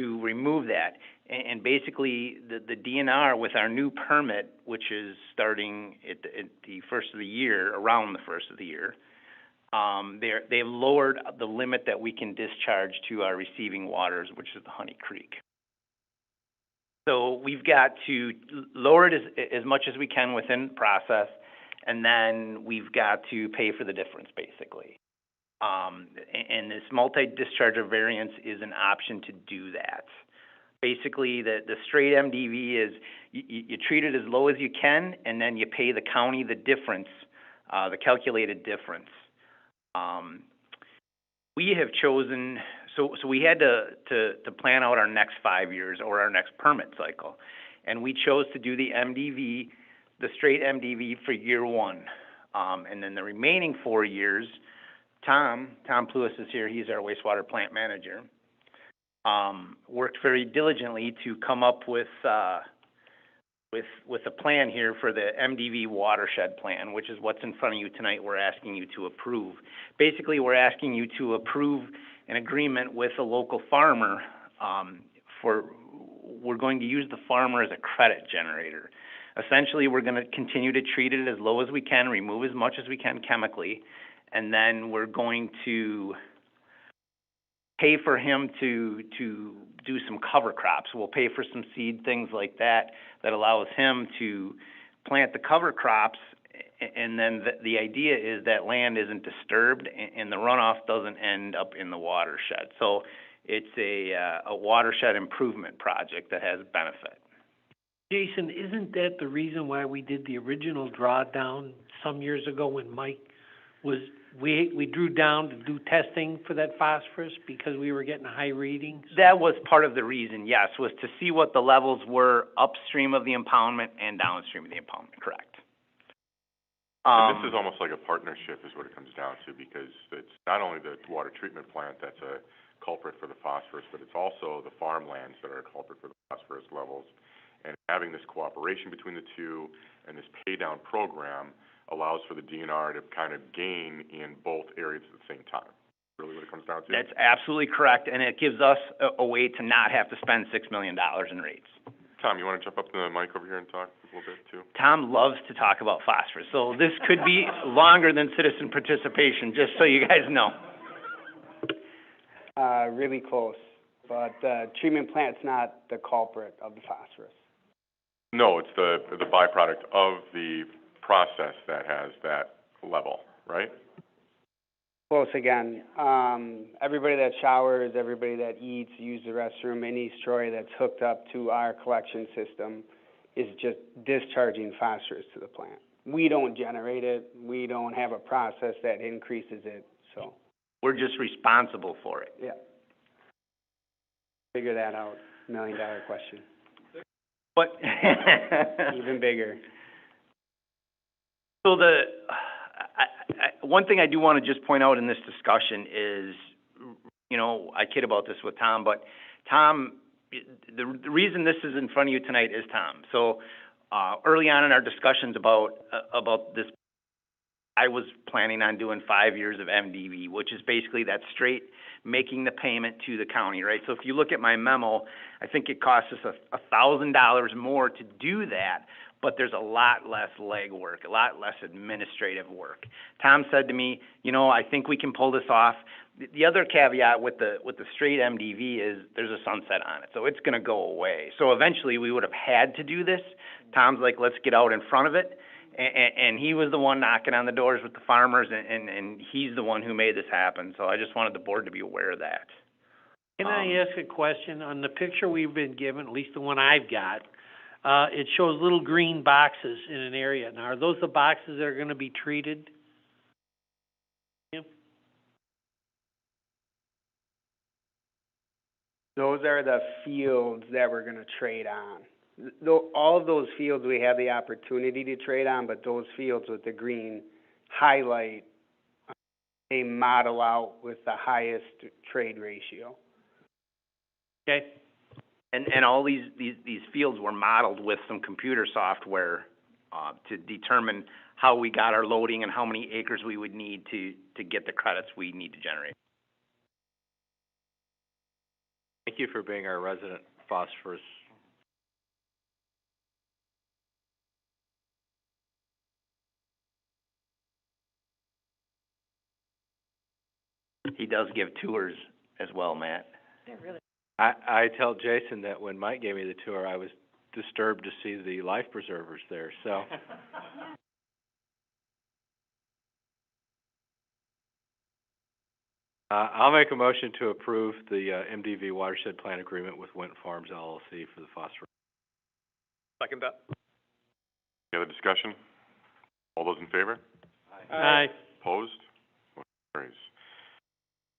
to remove that. And basically, the DNR with our new permit, which is starting at the first of the year, around the first of the year, they've lowered the limit that we can discharge to our receiving waters, which is the Honey Creek. So we've got to lower it as much as we can within the process, and then we've got to pay for the difference, basically. And this multi-discharger variance is an option to do that. Basically, the straight MDV is you treat it as low as you can, and then you pay the county the difference, the calculated difference. We have chosen, so we had to plan out our next 5 years or our next permit cycle, and we chose to do the MDV, the straight MDV for year one, and then the remaining 4 years. Tom Pluis is here. He's our wastewater plant manager. Worked very diligently to come up with a plan here for the MDV Watershed Plan, which is what's in front of you tonight. We're asking you to approve. Basically, we're asking you to approve an agreement with a local farmer. We're going to use the farmer as a credit generator. Essentially, we're going to continue to treat it as low as we can, remove as much as we can chemically, and then we're going to pay for him to do some cover crops. We'll pay for some seed, things like that allows him to plant the cover crops, and then the idea is that land isn't disturbed and the runoff doesn't end up in the watershed. So it's a watershed improvement project that has benefit. Jason, isn't that the reason why we did the original drawdown some years ago when Mike was, we drew down to do testing for that phosphorus because we were getting high readings? That was part of the reason, yes, was to see what the levels were upstream of the impoundment and downstream of the impoundment, correct. And this is almost like a partnership is what it comes down to, because it's not only the water treatment plant that's a culprit for the phosphorus, but it's also the farmlands that are a culprit for the phosphorus levels. And having this cooperation between the two and this pay down program allows for the DNR to kind of gain in both areas at the same time. Really what it comes down to? That's absolutely correct, and it gives us a way to not have to spend $6 million in rates. Tom, you want to jump up to the mic over here and talk a little bit too? Tom loves to talk about phosphorus, so this could be longer than citizen participation, just so you guys know. Really close, but the treatment plant's not the culprit of the phosphorus. No, it's the byproduct of the process that has that level, right? Close again. Everybody that showers, everybody that eats, uses the restroom, any straw that's hooked up to our collection system is just discharging phosphorus to the plant. We don't generate it. We don't have a process that increases it, so. We're just responsible for it. Yeah. Figure that out. $1 million question. But even bigger. So one thing I do want to just point out in this discussion is, you know, I kid about this with Tom, but Tom, the reason this is in front of you tonight is Tom. So early on in our discussions about this, I was planning on doing 5 years of MDV, which is basically that straight making the payment to the county, right? So if you look at my memo, I think it costs us $1,000 more to do that, but there's a lot less legwork, a lot less administrative work. Tom said to me, you know, I think we can pull this off. The other caveat with the straight MDV is there's a sunset on it, so it's going to go away. So eventually we would have had to do this. Tom's like, let's get out in front of it. And he was the one knocking on the doors with the farmers, and he's the one who made this happen. So I just wanted the board to be aware of that. Can I ask a question? On the picture we've been given, at least the one I've got, it shows little green boxes in an area. Now, are those the boxes that are gonna be treated? Those are the fields that we're gonna trade on. All of those fields we have the opportunity to trade on, but those fields with the green highlight, they model out with the highest trade ratio. Okay. And all these fields were modeled with some computer software, to determine how we got our loading and how many acres we would need to get the credits we need to generate. Thank you for being our resident phosphorus. He does give tours as well, Matt. I tell Jason that when Mike gave me the tour, I was disturbed to see the life preservers there, so. I'll make a motion to approve the MDV Watershed Plan Agreement with Went Farms LLC for the phosphorus. Second that. Any other discussion? All those in favor? Aye. Opposed? Motion carries.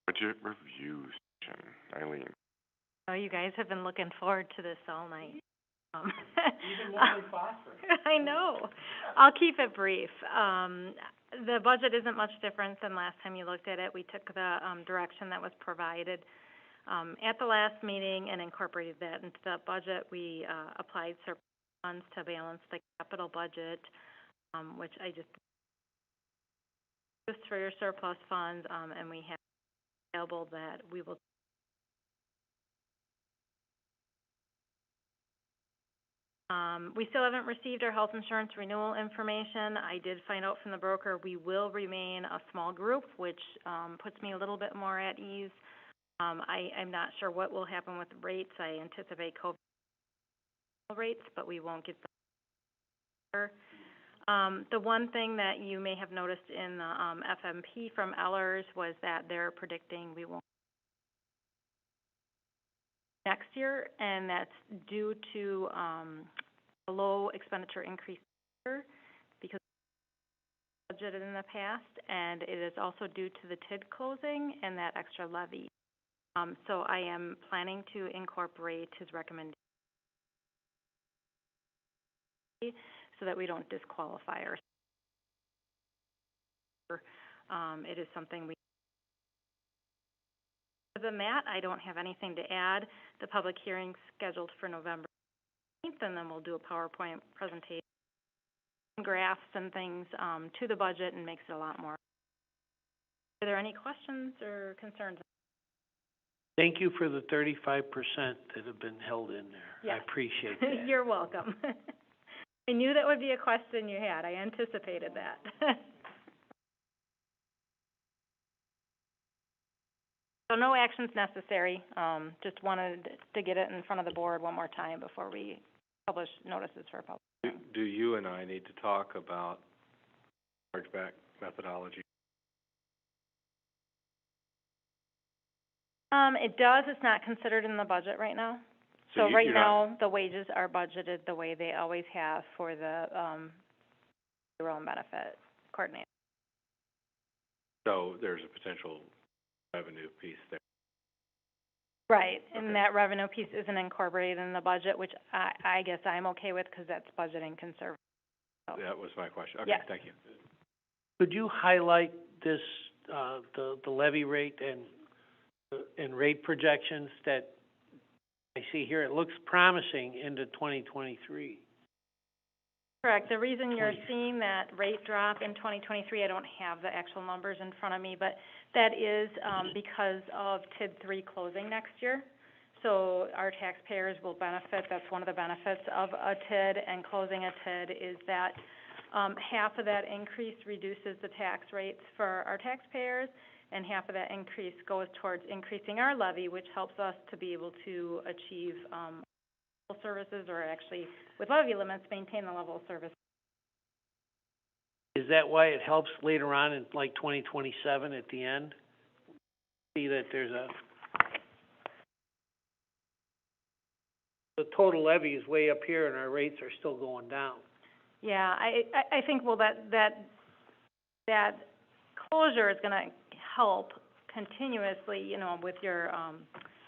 Budget review session. Eileen. Oh, you guys have been looking forward to this all night. Even more than phosphorus. I know. I'll keep it brief. The budget isn't much different than last time you looked at it. We took the direction that was provided at the last meeting and incorporated that into the budget. We applied surplus funds to balance the capital budget, which I just for your surplus funds, and we have available that we will. We still haven't received our health insurance renewal information. I did find out from the broker we will remain a small group, which puts me a little bit more at ease. I'm not sure what will happen with rates. I anticipate COVID rates, but we won't get the the one thing that you may have noticed in the FMP from Ellers was that they're predicting we won't next year, and that's due to a low expenditure increase because budgeted in the past, and it is also due to the TID closing and that extra levy. So I am planning to incorporate his recommendation so that we don't disqualify ourselves. It is something we. Other than that, I don't have anything to add. The public hearing's scheduled for November 18th, and then we'll do a PowerPoint presentation, graphs and things to the budget, and makes it a lot more. Are there any questions or concerns? Thank you for the 35% that have been held in there. Yes. I appreciate that. You're welcome. I knew that would be a question you had. I anticipated that. So no actions necessary. Just wanted to get it in front of the board one more time before we publish notices for public. Do you and I need to talk about chargeback methodology? It does. It's not considered in the budget right now. So right now, the wages are budgeted the way they always have for the payroll and benefit coordinator. So there's a potential revenue piece there. Right, and that revenue piece isn't incorporated in the budget, which I guess I'm okay with because that's budgeting conservative. So. That was my question. Okay, yes. Thank you. Could you highlight this, the levy rate and rate projections that I see here? It looks promising into 2023. Correct. The reason you're seeing that rate drop in 2023, I don't have the actual numbers in front of me, but that is because of TID 3 closing next year. So our taxpayers will benefit. That's one of the benefits of a TID and closing a TID is that half of that increase reduces the tax rates for our taxpayers, and half of that increase goes towards increasing our levy, which helps us to be able to achieve services, or actually with levy limits maintain the level of service. Is that why it helps later on in like 2027 at the end? See that there's a the total levy is way up here and our rates are still going down. Yeah, I think, well, that closure is gonna help continuously, you know, with your,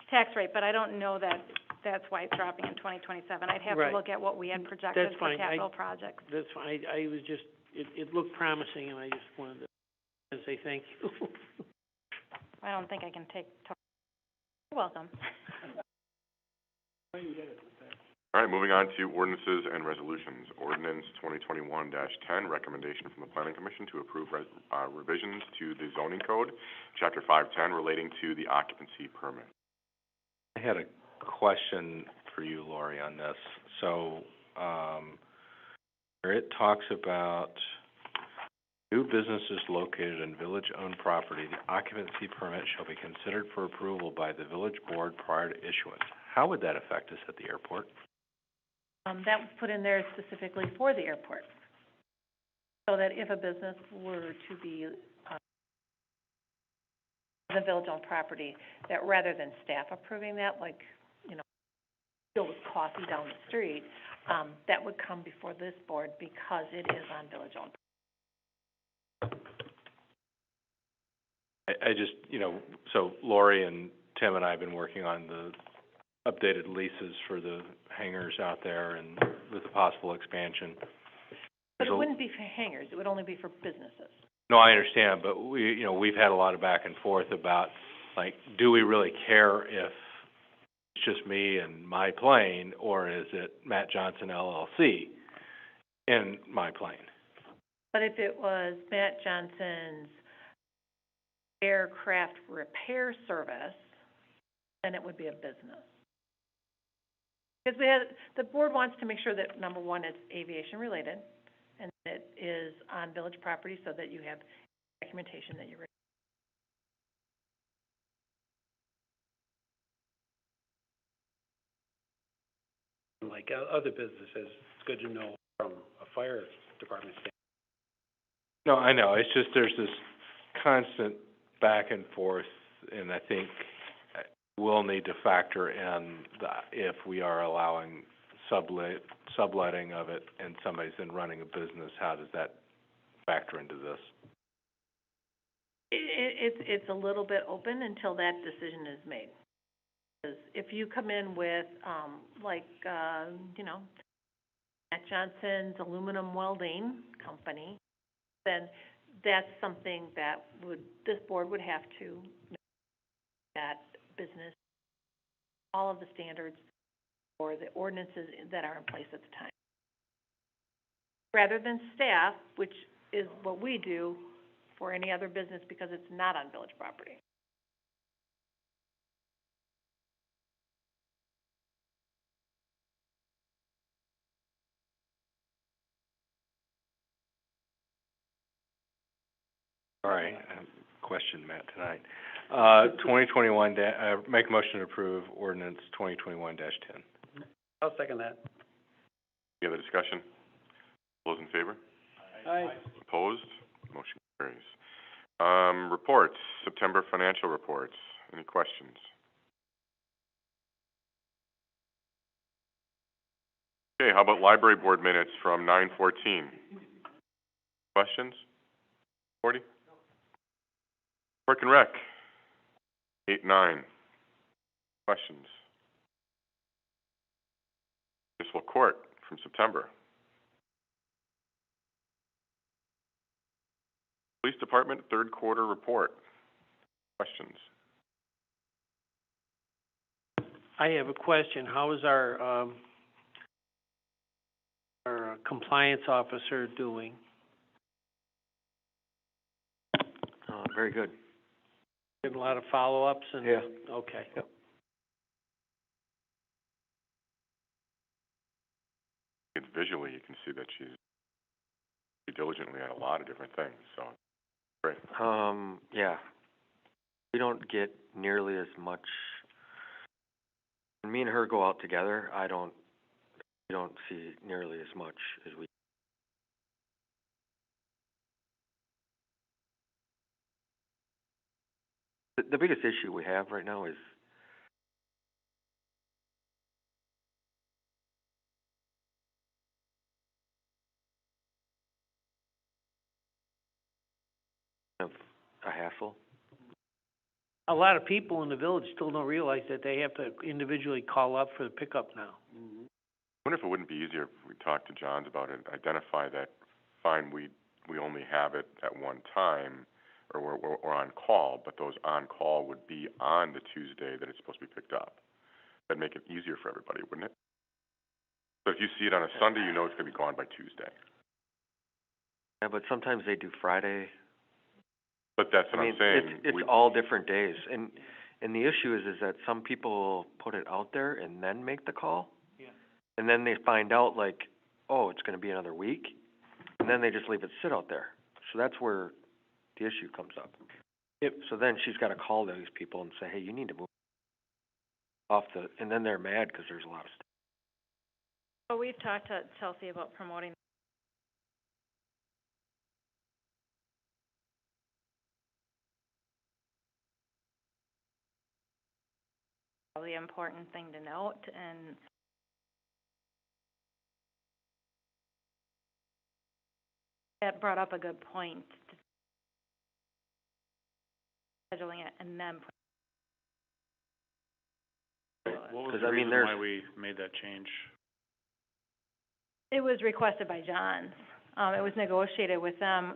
tax rate, but I don't know that that's why it's dropping in 2027. I'd have to Right. look at what we had projected That's for fine. capital projects. That's fine. I was just, it looked promising and I just wanted to say thank you. I don't think I can take, you're welcome. All right, moving on to ordinances and resolutions. Ordinance 2021-10, recommendation from the Planning Commission to approve revisions to the zoning code, Chapter 510, relating to the occupancy permit. I had a question for you, Lori, on this. So, where it talks about new businesses located in village-owned property, the occupancy permit shall be considered for approval by the village board prior to issuance. How would that affect us at the airport? That was put in there specifically for the airport. So that if a business were to be, the village-owned property, that rather than staff approving that, like, you know, fill with coffee down the street, that would come before this board because it is on village-owned. I just, you know, so Lori and Tim and I have been working on the updated leases for the hangars out there and with the possible expansion. But it wouldn't be for hangars, it would only be for businesses. No, I understand, but we, you know, we've had a lot of back and forth about, like, do we really care if it's just me and my plane, or is it Matt Johnson LLC in my plane? But if it was Matt Johnson's aircraft repair service, then it would be a business. Because the board wants to make sure that, number one, it's aviation related, and it is on village property so that you have documentation that you're. Like other businesses, it's good to know from a fire department standpoint. No, I know, it's just there's this constant back and forth, and I think we'll need to factor in if we are allowing subletting of it and somebody's then running a business, how does that factor into this? It's a little bit open until that decision is made. Because if you come in with, you know, Matt Johnson's aluminum welding company, then that's something that this board would have to make that business, all of the standards or the ordinances that are in place at the time. Rather than staff, which is what we do for any other business because it's not on village property. All right, question Matt tonight. 2021, make a motion to approve ordinance 2021-10. I'll second that. Any other discussion? All those in favor? Aye. Opposed? Motion carries. Reports, September financial reports. Any questions? Okay, how about library board minutes from 9/14? Questions? 40? Park and Rec, 8/9. Questions? Municipal Court from September. Police Department, third quarter report. Questions? I have a question. How is our compliance officer doing? Very good. Getting a lot of follow-ups and? Yeah. Okay. Yep. It's visually, you can see that she's diligently at a lot of different things, so, great. Yeah. We don't get nearly as much. When me and her go out together, we don't see nearly as much as we. The biggest issue we have right now is a hassle. A lot of people in the village still don't realize that they have to individually call up for the pickup now. I wonder if it wouldn't be easier if we talked to Johns about it, identify that, fine, we only have it at one time, or we're on call, but those on call would be on the Tuesday that it's supposed to be picked up. That'd make it easier for everybody, wouldn't it? So if you see it on a Sunday, you know it's gonna be gone by Tuesday. Yeah, but sometimes they do Friday. But that's what I'm saying. It's all different days, and the issue is that some people put it out there and then make the call. Yeah. And then they find out like, oh, it's gonna be another week, and then they just leave it sit out there. So that's where the issue comes up. So then she's gotta call those people and say, hey, you need to move off and then they're mad because there's a lot of stuff. So we've talked to Chelsea about promoting the important thing to note, and that brought up a good point, scheduling it and then What was the reason why we made that change? it was requested by Johns. It was negotiated with them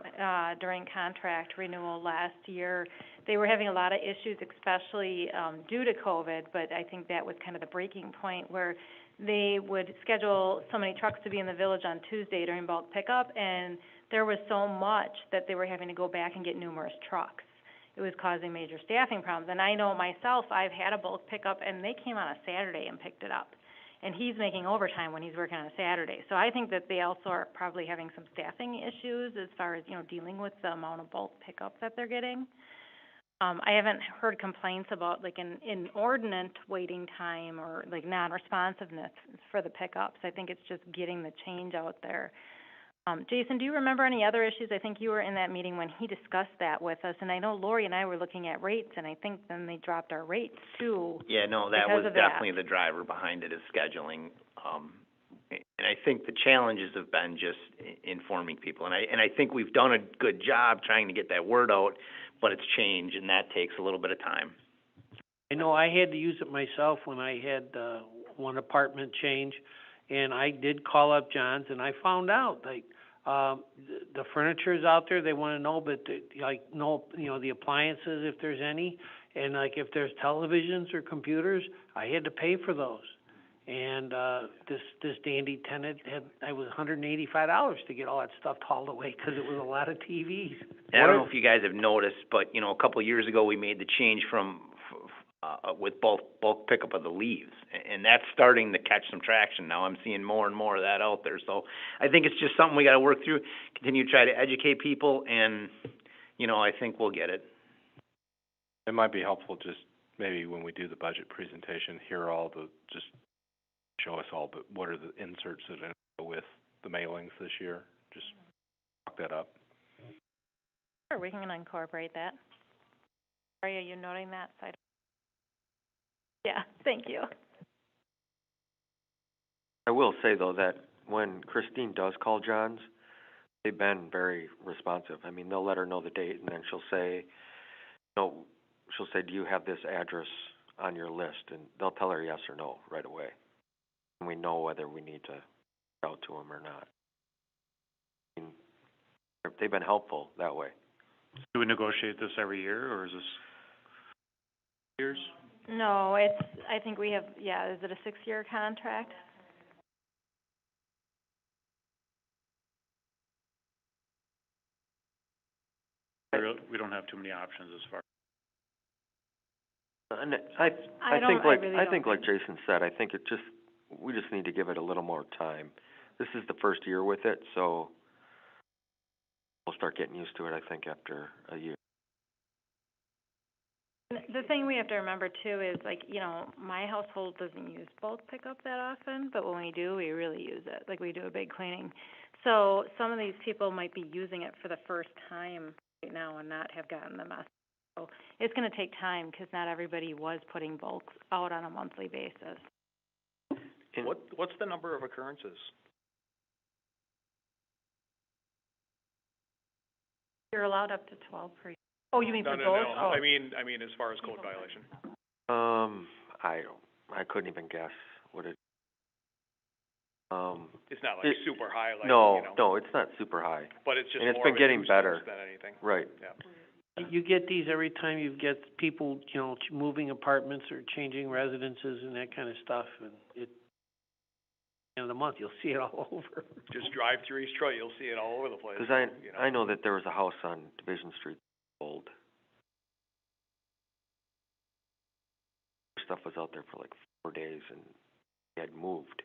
during contract renewal last year. They were having a lot of issues, especially due to COVID, but I think that was kind of the breaking point where they would schedule so many trucks to be in the village on Tuesday during bulk pickup, and there was so much that they were having to go back and get numerous trucks. It was causing major staffing problems. And I know myself, I've had a bulk pickup, and they came on a Saturday and picked it up. And he's making overtime when he's working on a Saturday. So I think that they also are probably having some staffing issues as far as, dealing with the amount of bulk pickups that they're getting. I haven't heard complaints about like an inordinate waiting time or like non-responsiveness for the pickups. I think it's just getting the change out there. Jason, do you remember any other issues? I think you were in that meeting when he discussed that with us, and I know Lori and I were looking at rates, and I think then they dropped our rates too. Yeah, no, that was definitely the driver behind it is scheduling. And I think the challenges have been just informing people. And I think we've done a good job trying to get that word out, but it's changed, and that takes a little bit of time. I know I had to use it myself when I had one apartment change, and I did call up John's, and I found out, like, the furniture's out there, they want to know, but the appliances, if there's any, and like if there's televisions or computers, I had to pay for those. And this dandy tenant I was $185 to get all that stuff hauled away because it was a lot of TVs. And I don't know if you guys have noticed, but a couple of years ago we made the change from with bulk pickup of the leaves, and that's starting to catch some traction now. I'm seeing more and more of that out there. So I think it's just something we got to work through, continue to try to educate people, and I think we'll get it. It might be helpful just maybe when we do the budget presentation, just show us all, but what are the inserts that go with the mailings this year? Just talk that up. Sure, we can incorporate that. Are you noting that side? Yeah, thank you. I will say, though, that when Christine does call John's, they've been very responsive. I mean, they'll let her know the date, and then she'll say, do you have this address on your list? And they'll tell her yes or no right away. And we know whether we need to reach out to them or not. I mean, they've been helpful that way. Do we negotiate this every year, or is this years? No, I think we have, is it a 6-year contract? We don't have too many options as far. And I think like Jason said, I think we just need to give it a little more time. This is the first year with it, so we'll start getting used to it, I think, after a year. The thing we have to remember too is my household doesn't use bulk pickup that often, but when we do, we really use it. Like we do a big cleaning. So some of these people might be using it for the first time right now and not have gotten the message. So it's going to take time because not everybody was putting bulk out on a monthly basis. What's the number of occurrences? You're allowed up to 12 per year. Oh, you mean for No, both? Oh. I mean, as far as code violation. I couldn't even guess what it, It's not like super high, like, no, you know. no, it's not super high. But it's just And it's more been of a getting nuisance better. than anything. Right. Yeah. You get these every time you get people, you know, moving apartments or changing residences and that kind of stuff, and it, end of the month, you'll see it all over. Just drive through East Troy, you'll see it all over the place. Because you know. I know that there was a house on Division Street sold. Stuff was out there for like 4 days, and he had moved.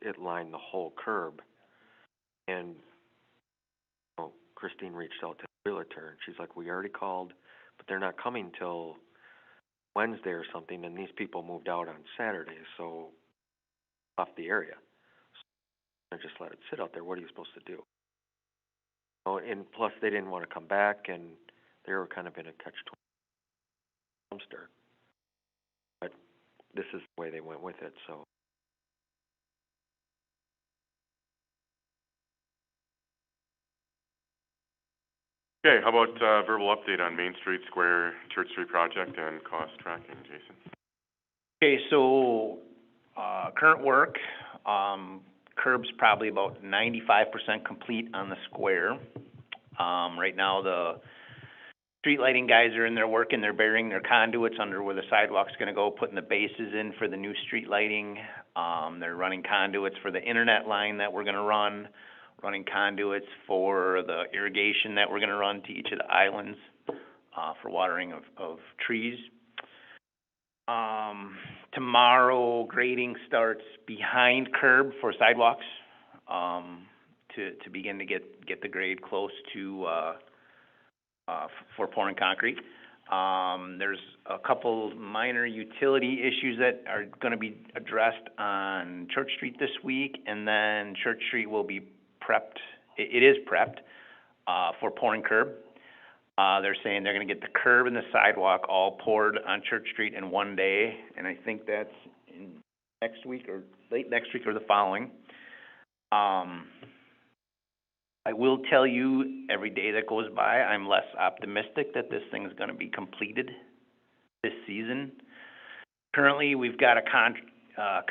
It lined the whole curb, and Christine reached out to the realtor, and she's like, "We already called, but they're not coming till Wednesday or something." And these people moved out on Saturday, so off the area. So I just let it sit out there. What are you supposed to do? Oh, and plus they didn't want to come back, and they were kind of in a catch-22 dumpster. But this is the way they went with it, so. Okay, how about verbal update on Main Street, Square, Church Street project and cost tracking, Jason? Okay, so, current work, curb's probably about 95% complete on the square. Right now, the street lighting guys are in there working, they're burying their conduits under where the sidewalk's gonna go, putting the bases in for the new street lighting. They're running conduits for the internet line that we're gonna run, running conduits for the irrigation that we're gonna run to each of the islands, for watering of trees. Tomorrow, grading starts behind curb for sidewalks, to begin to get the grade close to, for pouring concrete. There's a couple minor utility issues that are gonna be addressed on Church Street this week, and then Church Street will be prepped, it is prepped, for pouring curb. They're saying they're gonna get the curb and the sidewalk all poured on Church Street in one day, and I think that's in next week or late next week or the following. I will tell you, every day that goes by, I'm less optimistic that this thing's gonna be completed this season. Currently, we've got a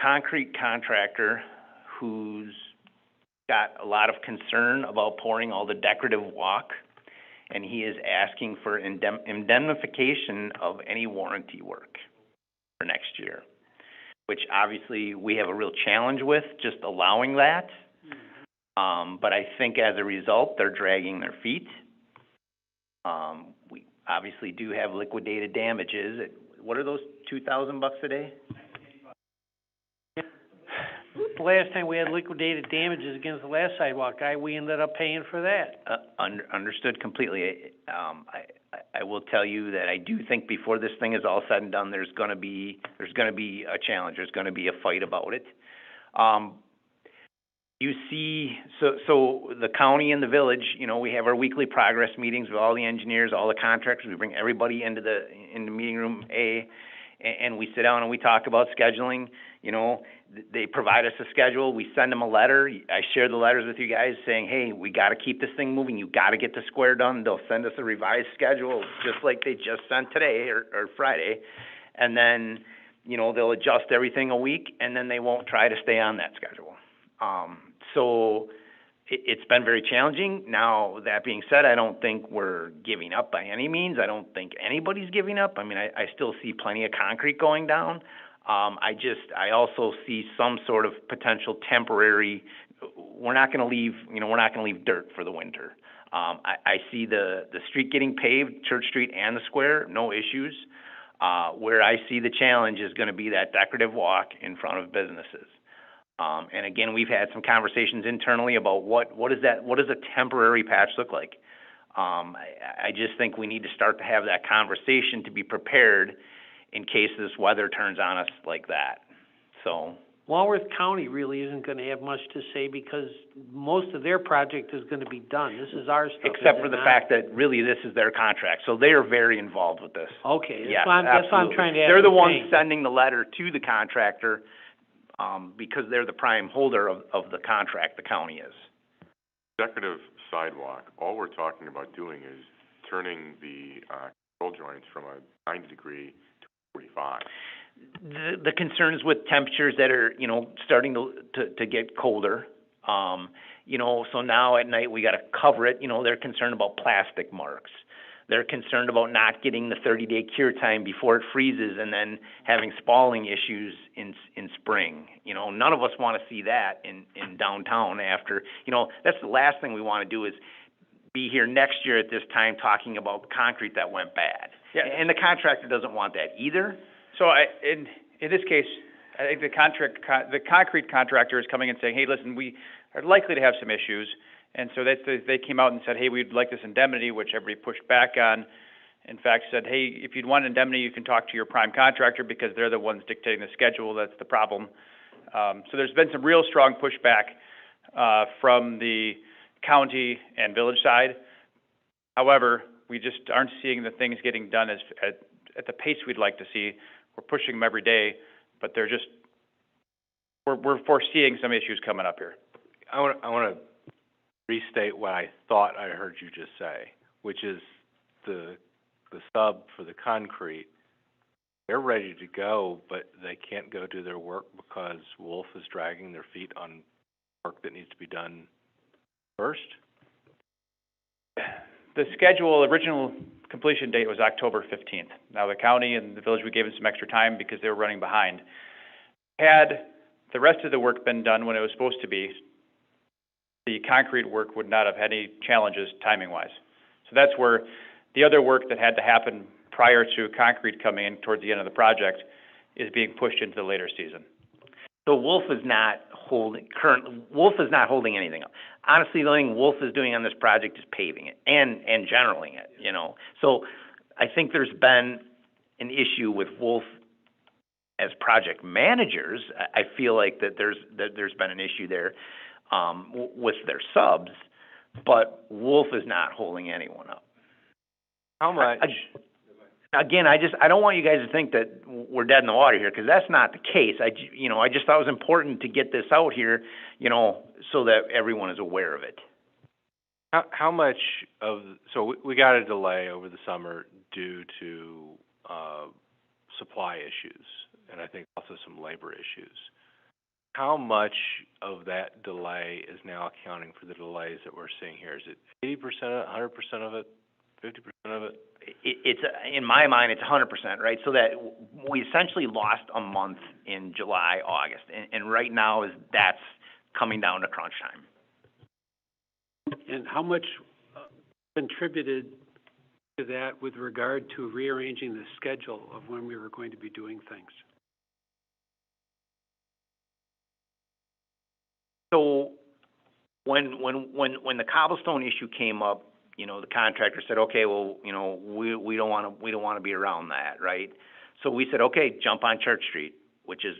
concrete contractor who's got a lot of concern about pouring all the decorative walk, and he is asking for indemnification of any warranty work for next year, which obviously we have a real challenge with, just allowing that. But I think as a result, they're dragging their feet. We obviously do have liquidated damages. What are those, $2,000 a day? The last time we had liquidated damages against the last sidewalk guy, we ended up paying for that. Understood completely. I will tell you that I do think before this thing is all said and done, there's gonna be a challenge. There's gonna be a fight about it. You see, so the county and the village, you know, we have our weekly progress meetings with all the engineers, all the contractors. We bring everybody into meeting room A, and we sit down and we talk about scheduling. You know, they provide us a schedule. We send them a letter. I share the letters with you guys saying, hey, we got to keep this thing moving. You got to get the square done. They'll send us a revised schedule, just like they just sent today or Friday, and then, you know, they'll adjust everything a week, and then they won't try to stay on that schedule. So it's been very challenging. Now, that being said, I don't think we're giving up by any means. I don't think anybody's giving up. I mean, I still see plenty of concrete going down. I also see some sort of potential temporary, we're not gonna leave dirt for the winter. I see the street getting paved, Church Street and the square, no issues. Where I see the challenge is gonna be that decorative walk in front of businesses. And again, we've had some conversations internally about what does a temporary patch look like? I just think we need to start to have that conversation to be prepared in case this weather turns on us like that. So. Walworth County really isn't gonna have much to say because most of their project is gonna be done. This is our stuff. Except for the fact that really this is their contract, so they are very involved with this. Okay, Yes, that's what I'm trying to ascertain. They're the ones sending the letter to the contractor, because they're the prime holder of the contract, the county is. Decorative sidewalk, all we're talking about doing is turning the, control joints from a 90-degree to 45? The concerns with temperatures that are, starting to get colder. So now at night we gotta cover it. They're concerned about plastic marks. They're concerned about not getting the 30-day cure time before it freezes and then having spalling issues in spring. None of us want to see that in downtown after, that's the last thing we want to do is be here next year at this time talking about concrete that went bad. Yeah. And the contractor doesn't want that either. So in this case, I think the concrete contractor is coming and saying, hey, listen, we are likely to have some issues. And so they came out and said, hey, we'd like this indemnity, which everybody pushed back on. In fact, said, hey, if you'd want indemnity, you can talk to your prime contractor because they're the ones dictating the schedule. That's the problem. So there's been some real strong pushback from the county and village side. However, we just aren't seeing the things getting done at the pace we'd like to see. We're pushing them every day, but we're foreseeing some issues coming up here. I want to restate what I thought I heard you just say, which is the sub for the concrete, they're ready to go, but they can't go do their work because Wolf is dragging their feet on work that needs to be done first? The original completion date was October 15th. Now, the county and the village, we gave them some extra time because they were running behind. Had the rest of the work been done when it was supposed to be, the concrete work would not have had any challenges timing-wise. So that's where the other work that had to happen prior to concrete coming in towards the end of the project is being pushed into the later season. So Wolf is not holding anything up. Honestly, the only thing Wolf is doing on this project is paving it and generaling it, So I think there's been an issue with Wolf as project managers. I feel like that there's been an issue there with their subs, but Wolf is not holding anyone up. How much? Again, I don't want you guys to think that we're dead in the water here, because that's not the case. I just thought it was important to get this out here, so that everyone is aware of it. How much so we got a delay over the summer due to supply issues, and I think also some labor issues. How much of that delay is now accounting for the delays that we're seeing here? Is it 80%, 100% of it, 50% of it? It's in my mind, it's 100%, right? So that we essentially lost a month in July, August, and right now that's coming down to crunch time. And how much contributed to that with regard to rearranging the schedule of when we were going to be doing things? So when the cobblestone issue came up, the contractor said, okay, well, we don't want to be around that, right? So we said, okay, jump on Church Street, which is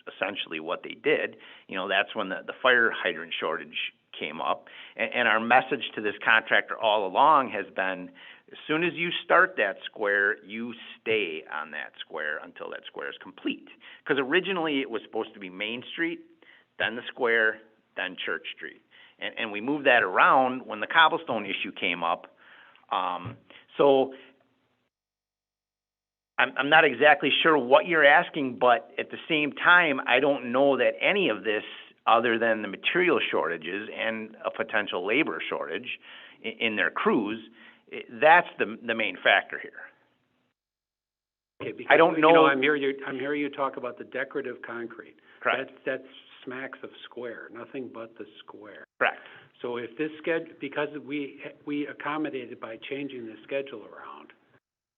essentially what they did. That's when the fire hydrant shortage came up. And our message to this contractor all along has been, as soon as you start that square, you stay on that square until that square is complete. Because originally it was supposed to be Main Street, then the square, then Church Street. And we moved that around when the cobblestone issue came up. So I'm not exactly sure what you're asking, but at the same time, I don't know that any of this, other than the material shortages and a potential labor shortage in their crews, that's the main factor here. Okay, because, I don't know. I'm hearing you talk about the decorative concrete. Correct. That's smacks of square, nothing but the square. Correct. So if this because we accommodated by changing the schedule around,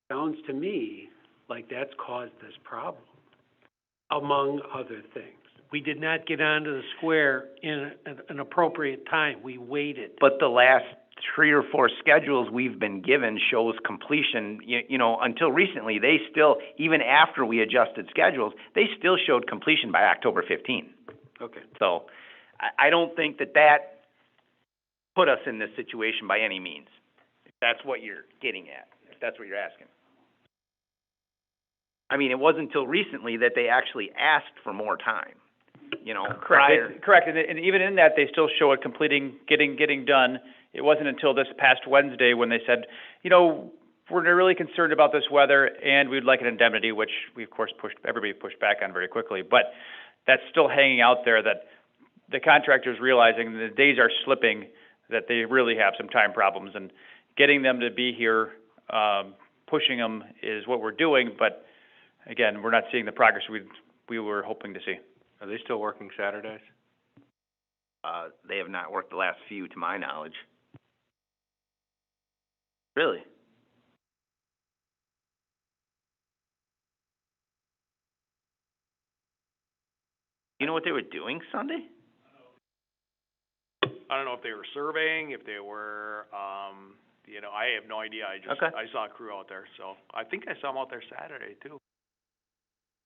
sounds to me like that's caused this problem, among other things. We did not get onto the square in an appropriate time. We waited. But the last 3 or 4 schedules we've been given shows completion, until recently, they still, even after we adjusted schedules, they still showed completion by October 15th. Okay. So I don't think that put us in this situation by any means, if that's what you're getting at, if that's what you're asking. I mean, it wasn't until recently that they actually asked for more time, Correct. And even in that, they still show it getting done It wasn't until this past Wednesday when they said, you know, we're really concerned about this weather and we'd like an indemnity, which we of course everybody pushed back on very quickly. But that's still hanging out there, that the contractor's realizing the days are slipping, that they really have some time problems, and getting them to be here, pushing them is what we're doing. But again, we're not seeing the progress we were hoping to see. Are they still working Saturdays? They have not worked the last few, to my knowledge. Really? You know what they were doing Sunday? I don't know if they were surveying, if they were, you know, I have no idea. I saw a crew out there, so I think I saw them out there Saturday too.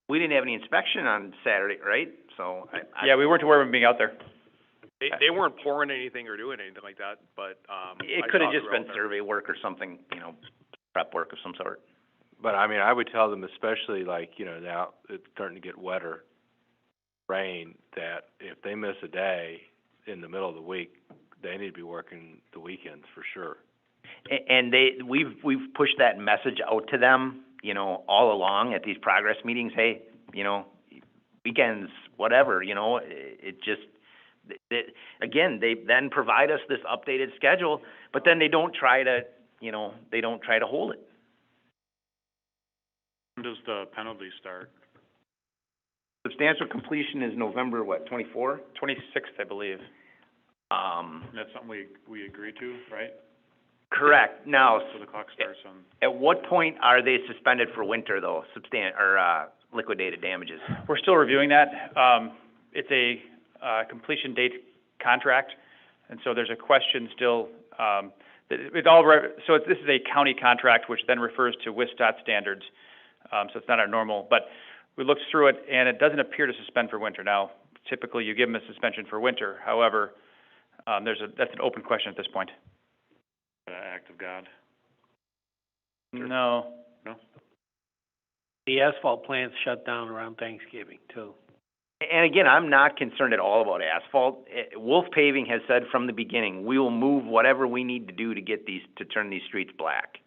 We didn't have any inspection on Saturday, right? So yeah, we weren't aware of them being out there. They weren't pouring anything or doing anything like that, but it could have just been survey work or something, you know, prep work of some sort. But I mean, I would tell them, especially like, you know, now it's starting to get wetter, rain, that if they miss a day in the middle of the week, they need to be working the weekends for sure. And we've pushed that message out to them, you know, all along at these progress meetings. Hey, you know, weekends, whatever, you know, again, they then provide us this updated schedule, but then they don't try to, you know, hold it. When does the penalty start? Substantial completion is November, what, 24? 26th, I believe. That's something we agree to, right? Correct. Now, So the clock starts on. at what point are they suspended for winter, though, liquidated damages? We're still reviewing that. It's a completion date contract, and so there's a question still. This is a county contract, which then refers to WISDOT standards, so it's not our normal. But we looked through it, and it doesn't appear to suspend for winter. Now, typically you give them a suspension for winter. However, that's an open question at this point. Act of God. No. No? The asphalt plant's shut down around Thanksgiving too. And again, I'm not concerned at all about asphalt. Wolf Paving has said from the beginning, we will move whatever we need to do to get to turn these streets black.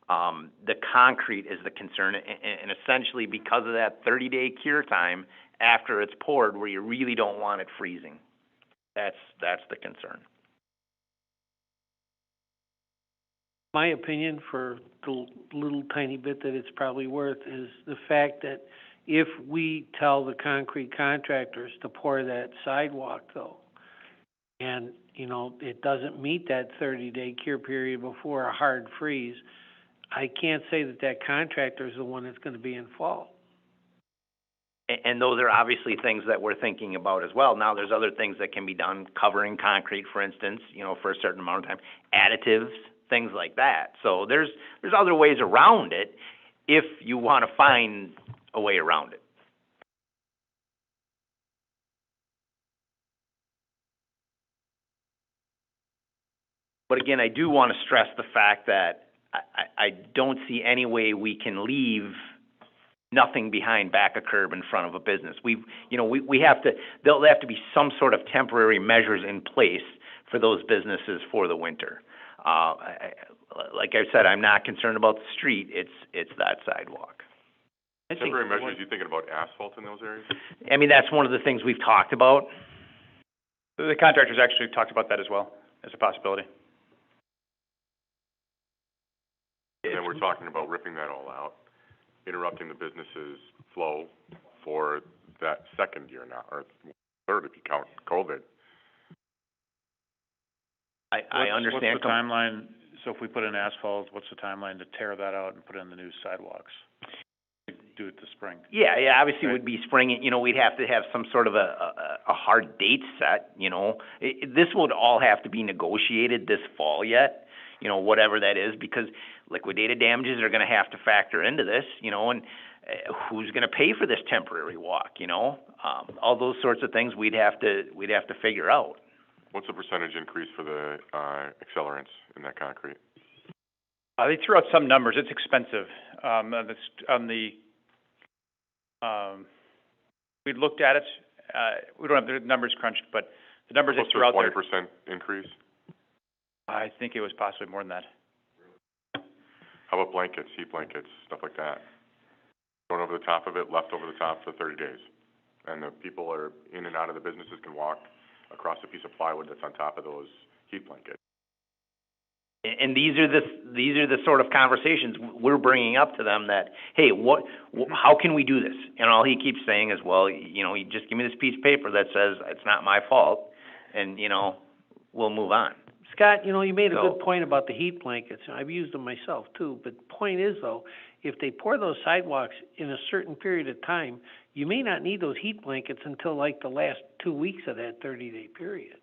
The concrete is the concern, and essentially because of that 30-day cure time after it's poured, where you really don't want it freezing. That's the concern. My opinion, for the little tiny bit that it's probably worth, is the fact that if we tell the concrete contractors to pour that sidewalk though, and, you know, it doesn't meet that 30-day cure period before a hard freeze, I can't say that contractor is the one that's going to be in fault. And those are obviously things that we're thinking about as well. Now, there's other things that can be done, covering concrete, for instance, you know, for a certain amount of time, additives, things like that. So there's other ways around it if you want to find a way around it. But again, I do want to stress the fact that I don't see any way we can leave nothing behind, back a curb in front of a business. We have to, there'll have to be some sort of temporary measures in place for those businesses for the winter. Like I said, I'm not concerned about the street, it's that sidewalk. Temporary measures, you thinking about asphalt in those areas? I mean, that's one of the things we've talked about. The contractors actually talked about that as well, as a possibility. And then we're talking about ripping that all out, interrupting the business's flow for that second year now, or third if you count COVID. I understand. What's the timeline? So if we put in asphalt, what's the timeline to tear that out and put in the new sidewalks? Do it this spring. Yeah, obviously it would be spring. You know, we'd have to have some sort of a hard date set, you know. This would all have to be negotiated this fall yet, you know, whatever that is, because liquidated damages are going to have to factor into this, you know, and who's going to pay for this temporary walk, you know? All those sorts of things we'd have to figure out. What's the percentage increase for the accelerants in that concrete? They threw out some numbers. It's expensive. We looked at it. We don't have the numbers crunched, but the numbers they threw out there. 20% increase? I think it was possibly more than that. How about blankets, heat blankets, stuff like that? Thrown over the top of it, left over the top for 30 days. And the people are in and out of the businesses can walk across a piece of plywood that's on top of those heat blankets. And these are the sort of conversations we're bringing up to them that, hey, how can we do this? And all he keeps saying is, well, you know, you just give me this piece of paper that says it's not my fault, and, you know, we'll move on. Scott, you know, you made a good point about the heat blankets. I've used them myself too, but the point is though, if they pour those sidewalks in a certain period of time, you may not need those heat blankets until like the last 2 weeks of that 30-day period.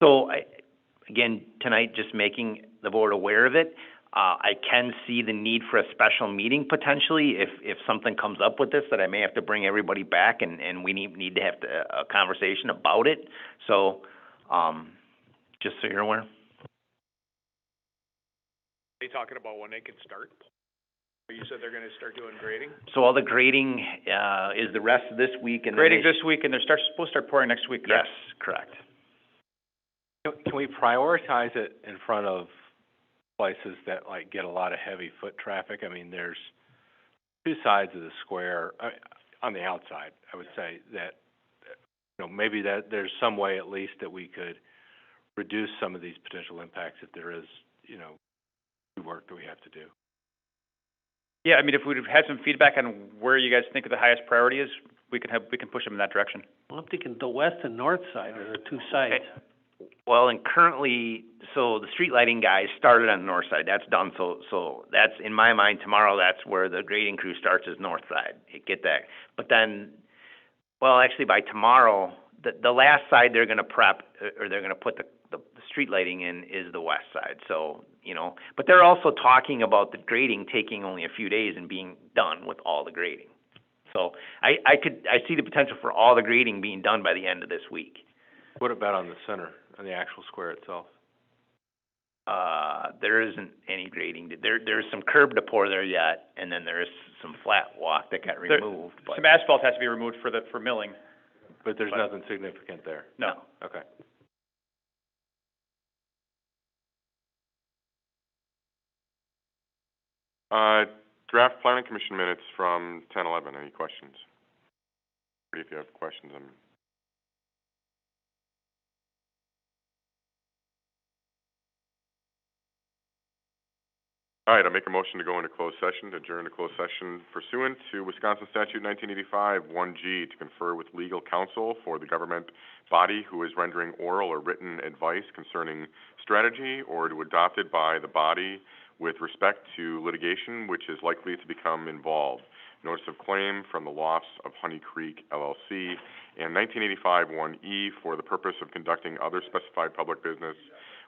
So, again, tonight, just making the board aware of it. I can see the need for a special meeting potentially if something comes up with this that I may have to bring everybody back and we need to have a conversation about it. So, just so you're aware. Are you talking about when they can start? You said they're gonna start doing grading? So all the grading, is the rest of this week and Grading this week, and they're supposed to start pouring next week, correct? Yes, correct. Can we prioritize it in front of places that like get a lot of heavy foot traffic? I mean, there's two sides of the square, on the outside, I would say, that, you know, maybe that there's some way at least that we could reduce some of these potential impacts if there is, you know, work that we have to do. Yeah, I mean, if we'd have had some feedback on where you guys think the highest priority is, we can push them in that direction. Well, I'm thinking the west and north side are the two sides. Okay. Well, and currently, so the street lighting guys started on the north side. That's done. So that's, in my mind, tomorrow, that's where the grading crew starts, is north side. You get that. But then, well, actually by tomorrow, the last side they're going to prep, or they're going to put the street lighting in, is the west side. So, you know, but they're also talking about the grading taking only a few days and being done with all the grading. So I see the potential for all the grading being done by the end of this week. What about on the center, on the actual square itself? There isn't any grading. There's some curb to pour there yet, and then there's some flat walk that got removed. But some asphalt has to be removed for milling. But there's nothing significant there? No. Okay. Draft planning commission minutes from 10/11. Any questions? If you have questions, All right, I'll make a motion to go into closed session, to adjourn to closed session pursuant to Wisconsin Statute 1985, 1G, to confer with legal counsel for the government body who is rendering oral or written advice concerning strategy, or to adopt it by the body with respect to litigation which is likely to become involved. Notice of claim from the Lofts of Honey Creek, LLC, and 1985, 1E, for the purpose of conducting other specified public business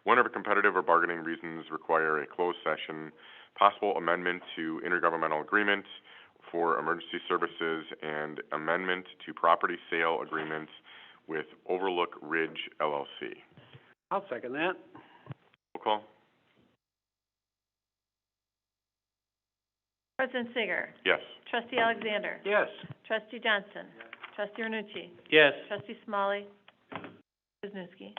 whenever competitive or bargaining reasons require a closed session, possible amendment to intergovernmental agreement for emergency services, and amendment to property sale agreement with Overlook Ridge, LLC. I'll second that. Roll call. President Singer. Yes. Trustee Alexander. Yes. Trustee Johnson. Trustee Renucci. Yes. Trustee Smalley. Wisniewski.